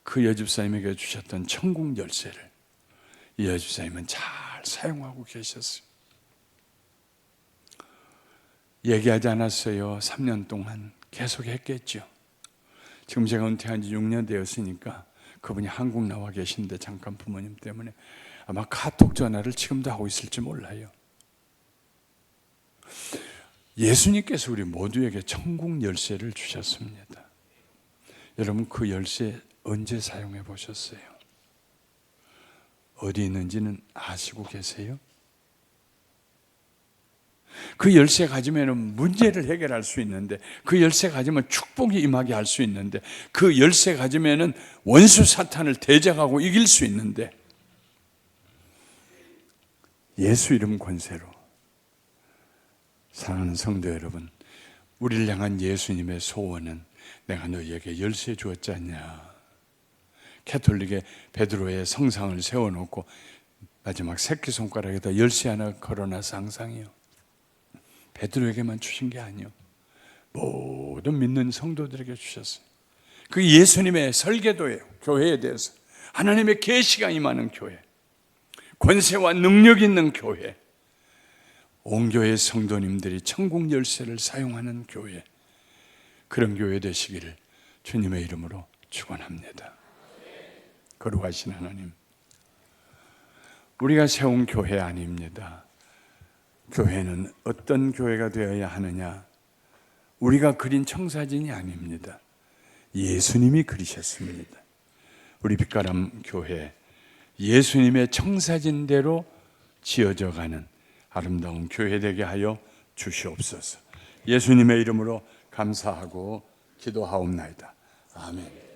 그 여집사님에게 주셨던 천국 열쇠를 이 여집사님은 잘 사용하고 계셨어요. 얘기하지 않았어요. 3년 동안 계속 했겠죠. 지금 제가 은퇴한 지 6년 되었으니까 그분이 한국 나와 계신데 잠깐 부모님 때문에 아마 카톡 전화를 지금도 하고 있을지 몰라요. 예수님께서 우리 모두에게 천국 열쇠를 주셨습니다. 여러분, 그 열쇠 언제 사용해 보셨어요? 어디 있는지는 아시고 계세요? 그 열쇠 가지면 문제를 해결할 수 있는데, 그 열쇠 가지면 축복이 임하게 할 수 있는데, 그 열쇠 가지면 원수 사탄을 대적하고 이길 수 있는데, 예수 이름 권세로. 사랑하는 성도 여러분, 우리를 향한 예수님의 소원은 내가 너희에게 열쇠 주었지 않냐. 캐톨릭의 베드로의 성상을 세워놓고 마지막 새끼손가락에다 열쇠 하나 걸어놔서 항상이요. 베드로에게만 주신 게 아니요, 모든 믿는 성도들에게 주셨어요. 그 예수님의 설계도예요. 교회에 대해서 하나님의 계시가 임하는 교회, 권세와 능력 있는 교회, 온 교회 성도님들이 천국 열쇠를 사용하는 교회, 그런 교회 되시기를 주님의 이름으로 축원합니다. 거룩하신 하나님, 우리가 세운 교회 아닙니다. 교회는 어떤 교회가 되어야 하느냐? 우리가 그린 청사진이 아닙니다. 예수님이 그리셨습니다. 우리 빛가람 교회, 예수님의 청사진대로 지어져가는 아름다운 교회 되게 하여 주시옵소서. 예수님의 이름으로 감사하고 기도하옵나이다. 아멘.